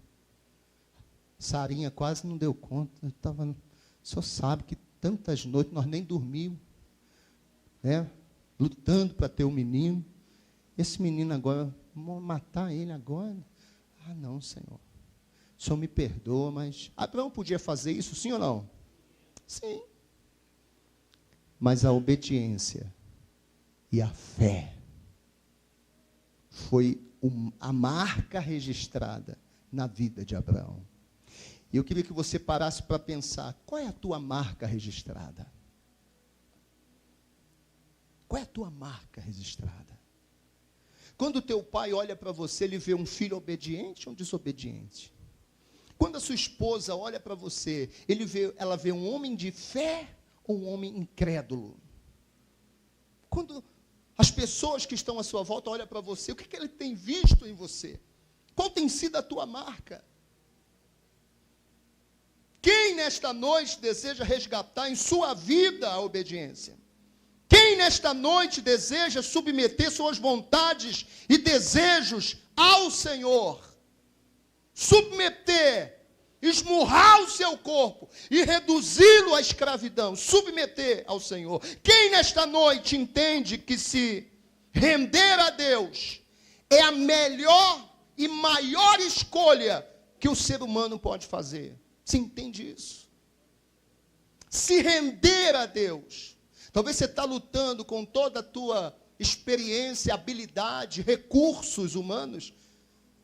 Sarinha quase não deu conta, o senhor sabe que tantas noites nós nem dormimos, né, lutando para ter o menino, esse menino agora, vamos matar ele agora? Ah, não, Senhor, o Senhor me perdoa, mas Abraão podia fazer isso, sim ou não? Sim. Mas a obediência e a fé foi a marca registrada na vida de Abraão. E eu queria que você parasse para pensar, qual é a tua marca registrada? Qual é a tua marca registrada? Quando o teu pai olha para você, ele vê um filho obediente ou um desobediente? Quando a sua esposa olha para você, ela vê um homem de fé ou um homem incrédulo? Quando as pessoas que estão à sua volta olham para você, o que ele tem visto em você? Qual tem sido a tua marca? Quem nesta noite deseja resgatar em sua vida a obediência? Quem nesta noite deseja submeter suas vontades e desejos ao Senhor? Submeter esmurrar o seu corpo e reduzi-lo à escravidão, submeter ao Senhor. Quem nesta noite entende que se render a Deus é a melhor e maior escolha que o ser humano pode fazer? Você entende isso? Se render a Deus. Talvez você está lutando com toda a tua experiência, habilidade, recursos humanos,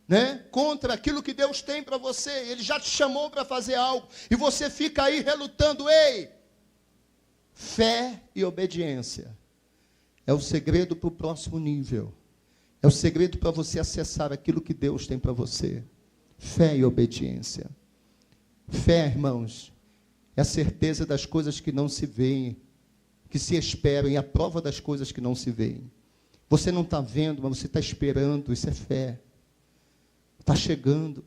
né? Contra aquilo que Deus tem para você. Ele já te chamou para fazer algo e você fica aí relutando. Ei, fé e obediência é o segredo para o próximo nível. É o segredo para você acessar aquilo que Deus tem para você. Fé e obediência. Fé, irmãos, é a certeza das coisas que não se veem, que se esperam, e a prova das coisas que não se veem. Você não está vendo, mas você está esperando. Isso é fé. Está chegando.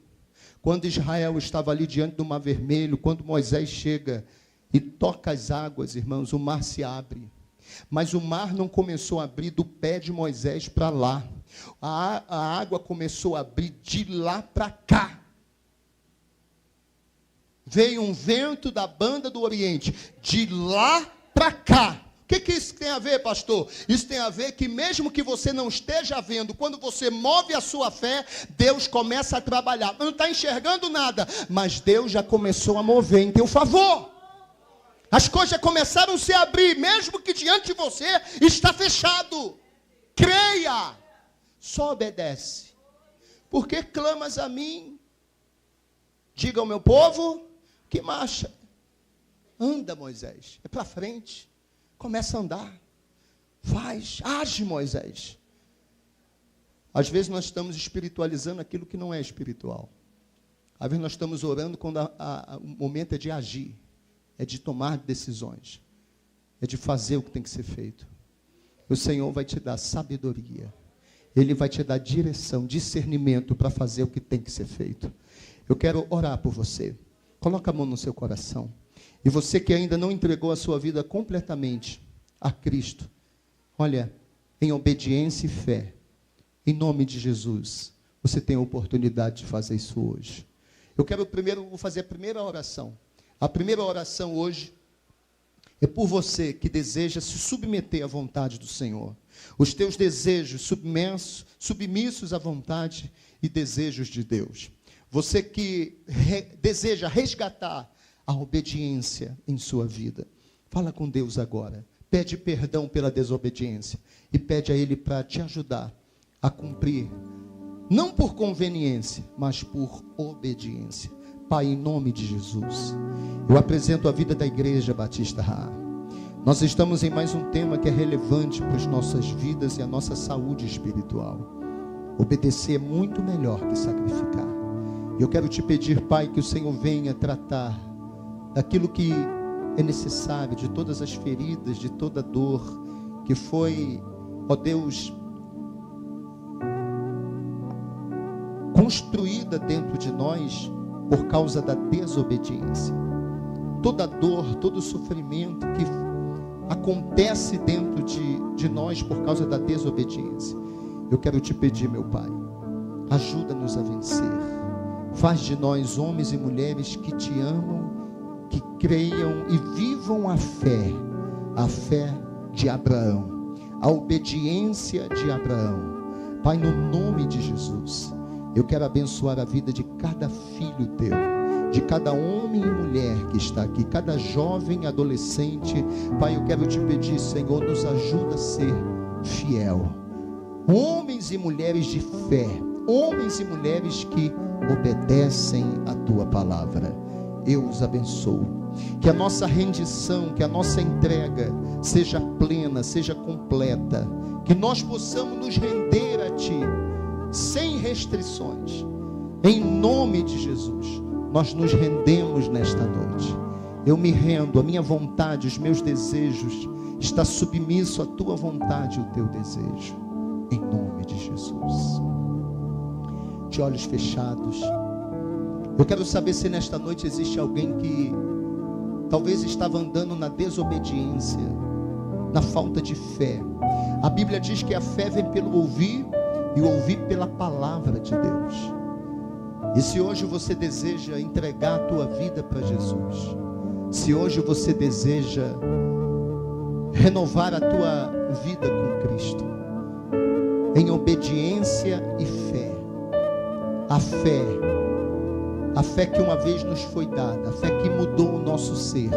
Quando Israel estava ali diante do Mar Vermelho, quando Moisés chega e toca as águas, irmãos, o mar se abre. Mas o mar não começou a abrir do pé de Moisés para lá. A água começou a abrir de lá para cá. Veio um vento da banda do Oriente, de lá para cá. O que isso tem a ver, pastor? Isso tem a ver que mesmo que você não esteja vendo, quando você move a sua fé, Deus começa a trabalhar. Não está enxergando nada, mas Deus já começou a mover em teu favor. As coisas já começaram a se abrir, mesmo que diante de você está fechado. Creia, só obedece. Por que clamas a mim? Diga ao meu povo que marcha. Anda, Moisés, é para frente. Começa a andar. Faz, age, Moisés. Às vezes nós estamos espiritualizando aquilo que não é espiritual. Às vezes nós estamos orando quando o momento é de agir. É de tomar decisões. É de fazer o que tem que ser feito. O Senhor vai te dar sabedoria. Ele vai te dar direção, discernimento para fazer o que tem que ser feito. Eu quero orar por você. Coloca a mão no seu coração. E você que ainda não entregou a sua vida completamente a Cristo, olha, em obediência e fé, em nome de Jesus, você tem a oportunidade de fazer isso hoje. Vou fazer a primeira oração. A primeira oração hoje é por você que deseja se submeter à vontade do Senhor. Os teus desejos submissos à vontade e desejos de Deus. Você que deseja resgatar a obediência em sua vida. Fala com Deus agora. Pede perdão pela desobediência. E pede a Ele para te ajudar a cumprir. Não por conveniência, mas por obediência. Pai, em nome de Jesus, eu apresento a vida da Igreja Batista Ra. Nós estamos em mais um tema que é relevante para as nossas vidas e a nossa saúde espiritual. Obedecer é muito melhor que sacrificar. Eu quero te pedir, Pai, que o Senhor venha tratar daquilo que é necessário, de todas as feridas, de toda a dor que foi, ó Deus, construída dentro de nós por causa da desobediência. Toda dor, todo sofrimento que acontece dentro de nós por causa da desobediência. Eu quero te pedir, meu Pai, ajuda-nos a vencer. Faz de nós homens e mulheres que te amam, que creiam e vivam a fé de Abraão, a obediência de Abraão. Pai, no nome de Jesus, eu quero abençoar a vida de cada filho teu, de cada homem e mulher que está aqui, cada jovem e adolescente. Pai, eu quero te pedir, Senhor, nos ajuda a ser fiel. Homens e mulheres de fé, homens e mulheres que obedecem a tua palavra. Eu os abençoo. Que a nossa rendição, que a nossa entrega seja plena, seja completa. Que nós possamos nos render a ti, sem restrições. Em nome de Jesus, nós nos rendemos nesta noite. Eu me rendo, a minha vontade, os meus desejos, está submisso à tua vontade e o teu desejo. Em nome de Jesus. De olhos fechados, eu quero saber se nesta noite existe alguém que talvez estava andando na desobediência, na falta de fé. A Bíblia diz que a fé vem pelo ouvir e o ouvir pela palavra de Deus. E se hoje você deseja entregar a tua vida para Jesus, se hoje você deseja renovar a tua vida com Cristo, em obediência e fé, a fé que uma vez nos foi dada, a fé que mudou o nosso ser,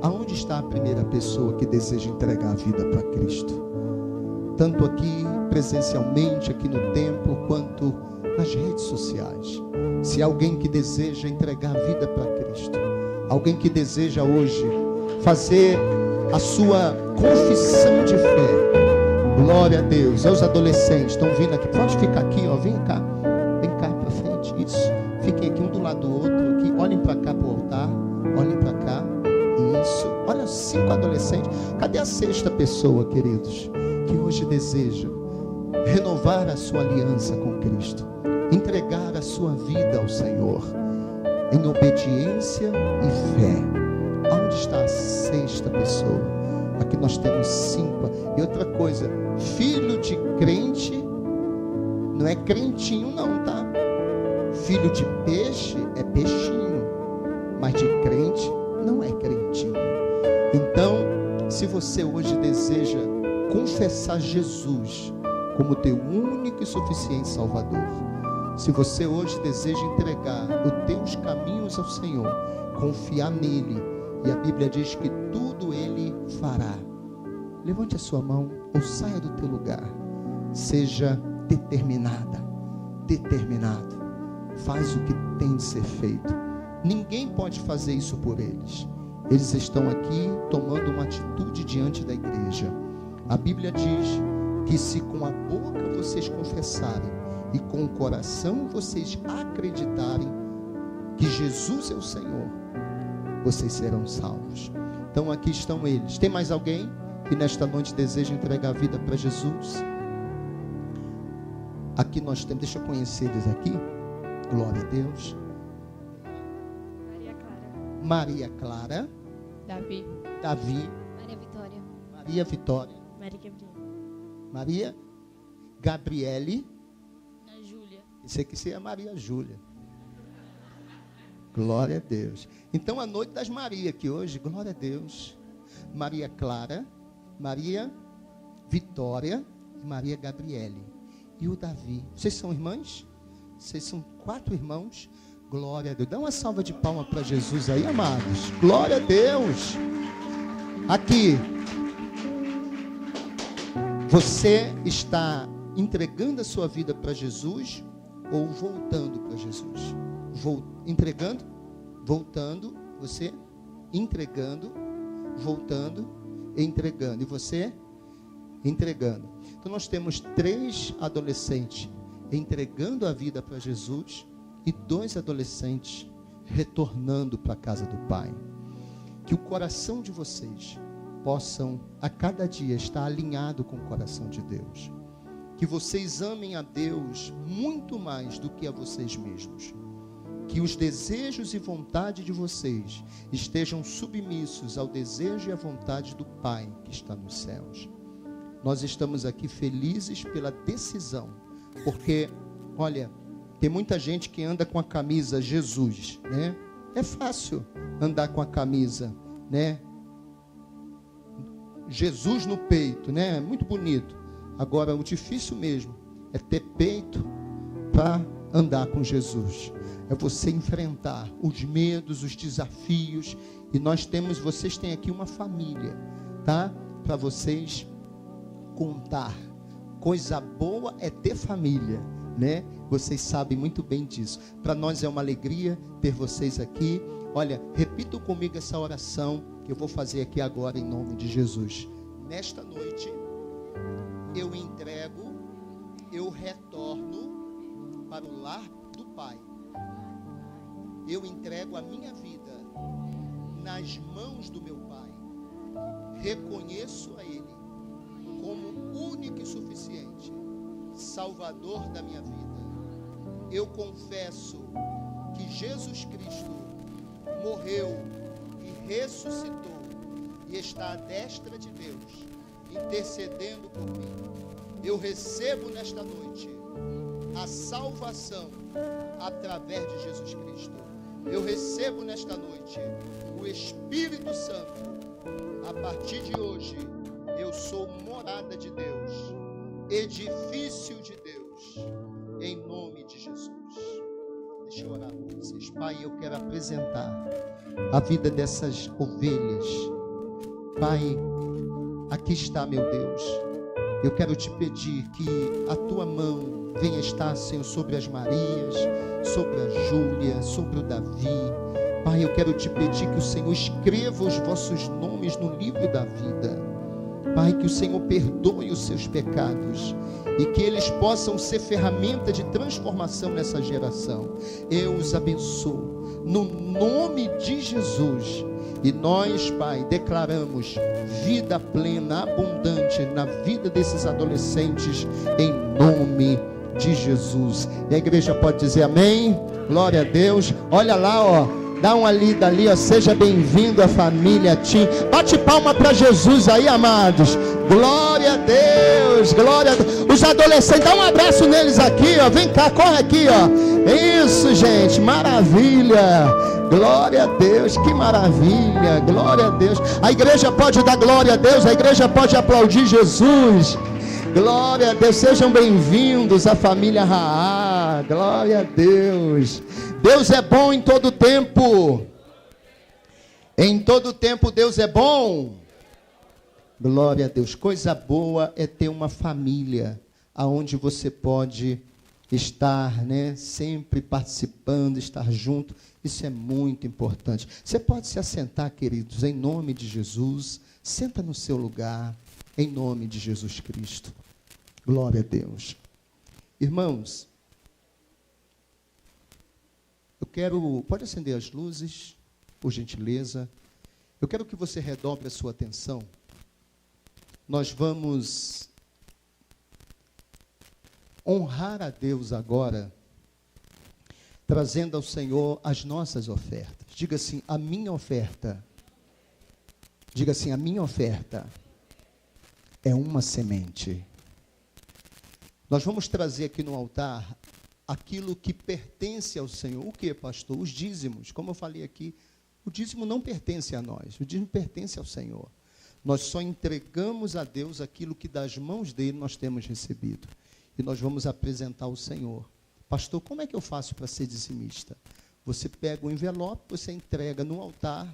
aonde está a primeira pessoa que deseja entregar a vida para Cristo? Tanto aqui presencialmente, aqui no templo, quanto nas redes sociais. Se há alguém que deseja entregar a vida para Cristo, alguém que deseja hoje fazer a sua confissão de fé, glória a Deus. Aos adolescentes estão vindo aqui, pode ficar aqui, ó, vem cá para frente, isso, fiquem aqui um do lado do outro aqui, olhem para cá para o altar, olhem para cá, isso, olha, 5 adolescentes. Cadê a 6ª pessoa, queridos, que hoje deseja renovar a sua aliança com Cristo, entregar a sua vida ao Senhor em obediência e fé? Aonde está a 6ª pessoa? Aqui nós temos 5. E outra coisa, filho de crente não é crentinho não, tá? Filho de peixe é peixinho, mas de crente não é crentinho. Então, se você hoje deseja confessar Jesus como teu único e suficiente Salvador, se você hoje deseja entregar os teus caminhos ao Senhor, confiar nele, e a Bíblia diz que tudo ele fará, levante a sua mão ou saia do teu lugar. Seja determinado. Faz o que tem de ser feito. Ninguém pode fazer isso por eles. Eles estão aqui tomando uma atitude diante da igreja. A Bíblia diz que se com a boca vocês confessarem e com o coração vocês acreditarem que Jesus é o Senhor, vocês serão salvos. Então aqui estão eles. Tem mais alguém que nesta noite deseja entregar a vida para Jesus? Aqui nós temos, deixa eu conhecer eles aqui. Glória a Deus. Maria Clara. Davi. Maria Vitória. Maria Gabriele. Júlia. Isso aqui é Maria Júlia. Glória a Deus. Então a noite das Maria aqui hoje, glória a Deus. Maria Clara, Maria Vitória e Maria Gabriele. E o Davi. Vocês são irmãs? Vocês são 4 irmãos? Glória a Deus. Dá uma salva de palmas para Jesus aí, amados. Glória a Deus. Aqui. Você está entregando a sua vida para Jesus ou voltando para Jesus? Entregando, voltando, você entregando, voltando, entregando. E você entregando. Então nós temos 3 adolescentes entregando a vida para Jesus e 2 adolescentes retornando para a casa do Pai. Que o coração de vocês possam a cada dia estar alinhado com o coração de Deus. Que vocês amem a Deus muito mais do que a vocês mesmos. Que os desejos e vontade de vocês estejam submissos ao desejo e à vontade do Pai que está nos céus. Nós estamos aqui felizes pela decisão, porque, olha, tem muita gente que anda com a camisa Jesus, né? É fácil andar com a camisa, né? Jesus no peito, né? É muito bonito. Agora, o difícil mesmo é ter peito para andar com Jesus. É você enfrentar os medos, os desafios. E vocês têm aqui uma família, tá? Para vocês contar. Coisa boa é ter família, né? Vocês sabem muito bem disso. Para nós é uma alegria ter vocês aqui. Olha, repitam comigo essa oração que eu vou fazer aqui agora em nome de Jesus. Nesta noite, eu entrego, eu retorno para o lar do Pai. Eu entrego a minha vida nas mãos do meu Pai. Reconheço a Ele como único e suficiente Salvador da minha vida. Eu confesso que Jesus Cristo morreu e ressuscitou e está à destra de Deus, intercedendo por mim. Eu recebo nesta noite a salvação através de Jesus Cristo. Eu recebo nesta noite o Espírito Santo. A partir de hoje, eu sou morada de Deus, edifício de Deus, em nome de Jesus. Deixa eu orar por vocês. Pai, eu quero apresentar a vida dessas ovelhas. Pai, aqui está, meu Deus. Eu quero te pedir que a tua mão venha estar, Senhor, sobre as Marias, sobre a Júlia, sobre o Davi. Pai, eu quero te pedir que o Senhor escreva os vossos nomes no livro da vida. Pai, que o Senhor perdoe os seus pecados e que eles possam ser ferramenta de transformação nessa geração. Eu os abençoo no nome de Jesus. E nós, Pai, declaramos vida plena, abundante na vida desses adolescentes, em nome de Jesus. E a igreja pode dizer amém? Glória a Deus. Olha lá, ó. Dá uma lida ali, ó. Seja bem-vindo à família Tim. Bate palma para Jesus aí, amados. Glória a Deus, glória a Deus. Os adolescentes, dá um abraço neles aqui, ó. Vem cá, corre aqui, ó. Isso, gente, maravilha. Glória a Deus, que maravilha. Glória a Deus. A igreja pode dar glória a Deus, a igreja pode aplaudir Jesus. Glória a Deus, sejam bem-vindos à família Raá. Glória a Deus. Deus é bom em todo tempo. Em todo tempo Deus é bom. Glória a Deus. Coisa boa é ter uma família aonde você pode estar, né, sempre participando, estar junto. Isso é muito importante. Você pode se assentar, queridos, em nome de Jesus. Senta no seu lugar, em nome de Jesus Cristo. Glória a Deus. Irmãos, eu quero... Pode acender as luzes, por gentileza. Eu quero que você redobre a sua atenção. Nós vamos honrar a Deus agora, trazendo ao Senhor as nossas ofertas. Diga assim, a minha oferta. Diga assim, a minha oferta é uma semente. Nós vamos trazer aqui no altar aquilo que pertence ao Senhor. O que, pastor? Os dízimos. Como eu falei aqui, o dízimo não pertence a nós. O dízimo pertence ao Senhor. Nós só entregamos a Deus aquilo que das mãos dele nós temos recebido. E nós vamos apresentar ao Senhor. Pastor, como é que eu faço para ser dizimista? Você pega o envelope, você entrega no altar,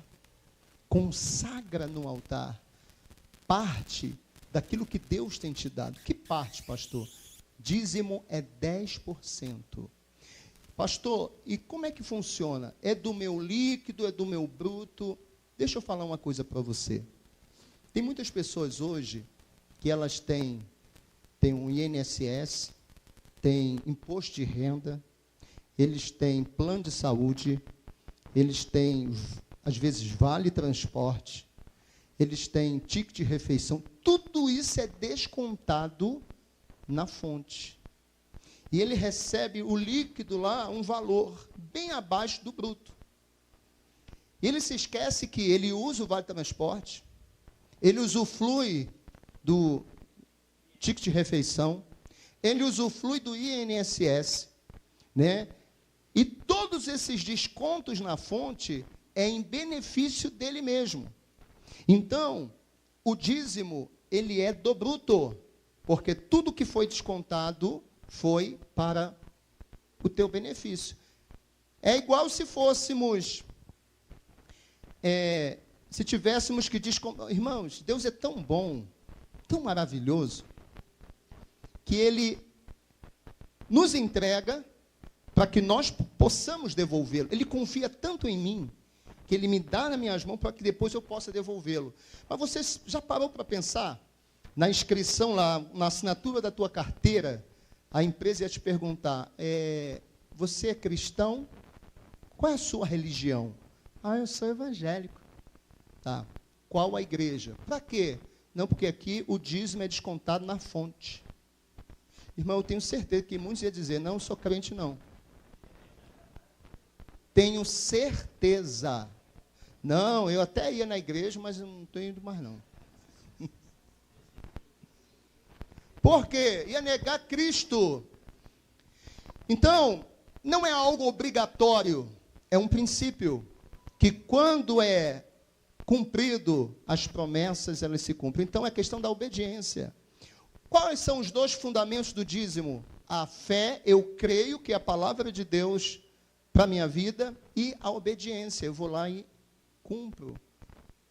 consagra no altar parte daquilo que Deus tem te dado. Que parte, pastor? Dízimo é 10%. Pastor, e como é que funciona? É do meu líquido, é do meu bruto? Deixa eu falar uma coisa para você. Tem muitas pessoas hoje que elas têm um INSS, têm imposto de renda, eles têm plano de saúde, eles têm, às vezes, vale transporte, eles têm ticket de refeição, tudo isso é descontado na fonte. E ele recebe o líquido lá, um valor bem abaixo do bruto. E ele se esquece que ele usa o vale transporte, ele usufrui do ticket de refeição, ele usufrui do INSS, né? E todos esses descontos na fonte é em benefício dele mesmo. Então, o dízimo, ele é do bruto, porque tudo que foi descontado foi para o teu benefício. É igual se fôssemos, se tivéssemos que descontar. Irmãos, Deus é tão bom, tão maravilhoso, que Ele nos entrega para que nós possamos devolvê-lo. Ele confia tanto em mim, que Ele me dá nas minhas mãos para que depois eu possa devolvê-lo. Mas você já parou para pensar? Na inscrição lá, na assinatura da tua carteira, a empresa ia te perguntar, você é cristão? Qual é a sua religião? Ah, eu sou evangélico. Tá. Qual a igreja? Para quê? Não, porque aqui o dízimo é descontado na fonte. Irmão, eu tenho certeza que muitos iam dizer, não, eu sou crente não. Tenho certeza. Não, eu até ia na igreja, mas eu não estou indo mais não. Por quê? Ia negar Cristo. Então, não é algo obrigatório, é um princípio que quando é cumprido, as promessas elas se cumprem. Então é questão da obediência. Quais são os 2 fundamentos do dízimo? A fé, eu creio que é a palavra de Deus para a minha vida, e a obediência, eu vou lá e cumpro.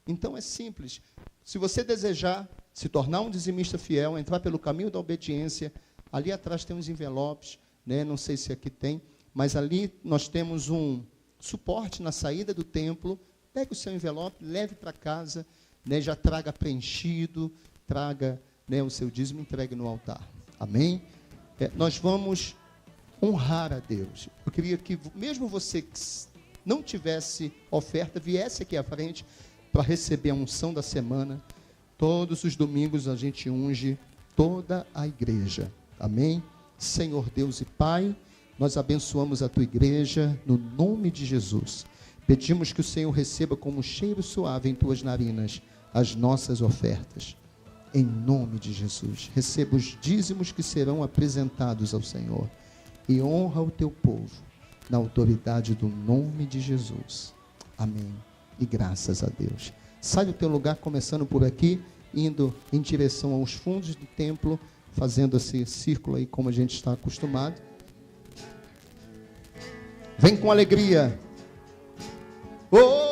Então é simples. Se você desejar se tornar um dizimista fiel, entrar pelo caminho da obediência, ali atrás tem uns envelopes, né? Não sei se aqui tem, mas ali nós temos um suporte na saída do templo. Pegue o seu envelope, leve para casa, né? Já traga preenchido, traga, né, o seu dízimo, entregue no altar. Amém? Nós vamos honrar a Deus. Eu queria que, mesmo você que não tivesse oferta, viesse aqui à frente para receber a unção da semana. Todos os domingos a gente unge toda a igreja. Amém? Senhor Deus e Pai, nós abençoamos a tua igreja no nome de Jesus. Pedimos que o Senhor receba como cheiro suave em tuas narinas as nossas ofertas. Em nome de Jesus. Receba os dízimos que serão apresentados ao Senhor. E honra o teu povo na autoridade do nome de Jesus. Amém. E graças a Deus. Sai do teu lugar, começando por aqui, indo em direção aos fundos do templo, fazendo esse círculo aí como a gente está acostumado. Vem com alegria. Oh!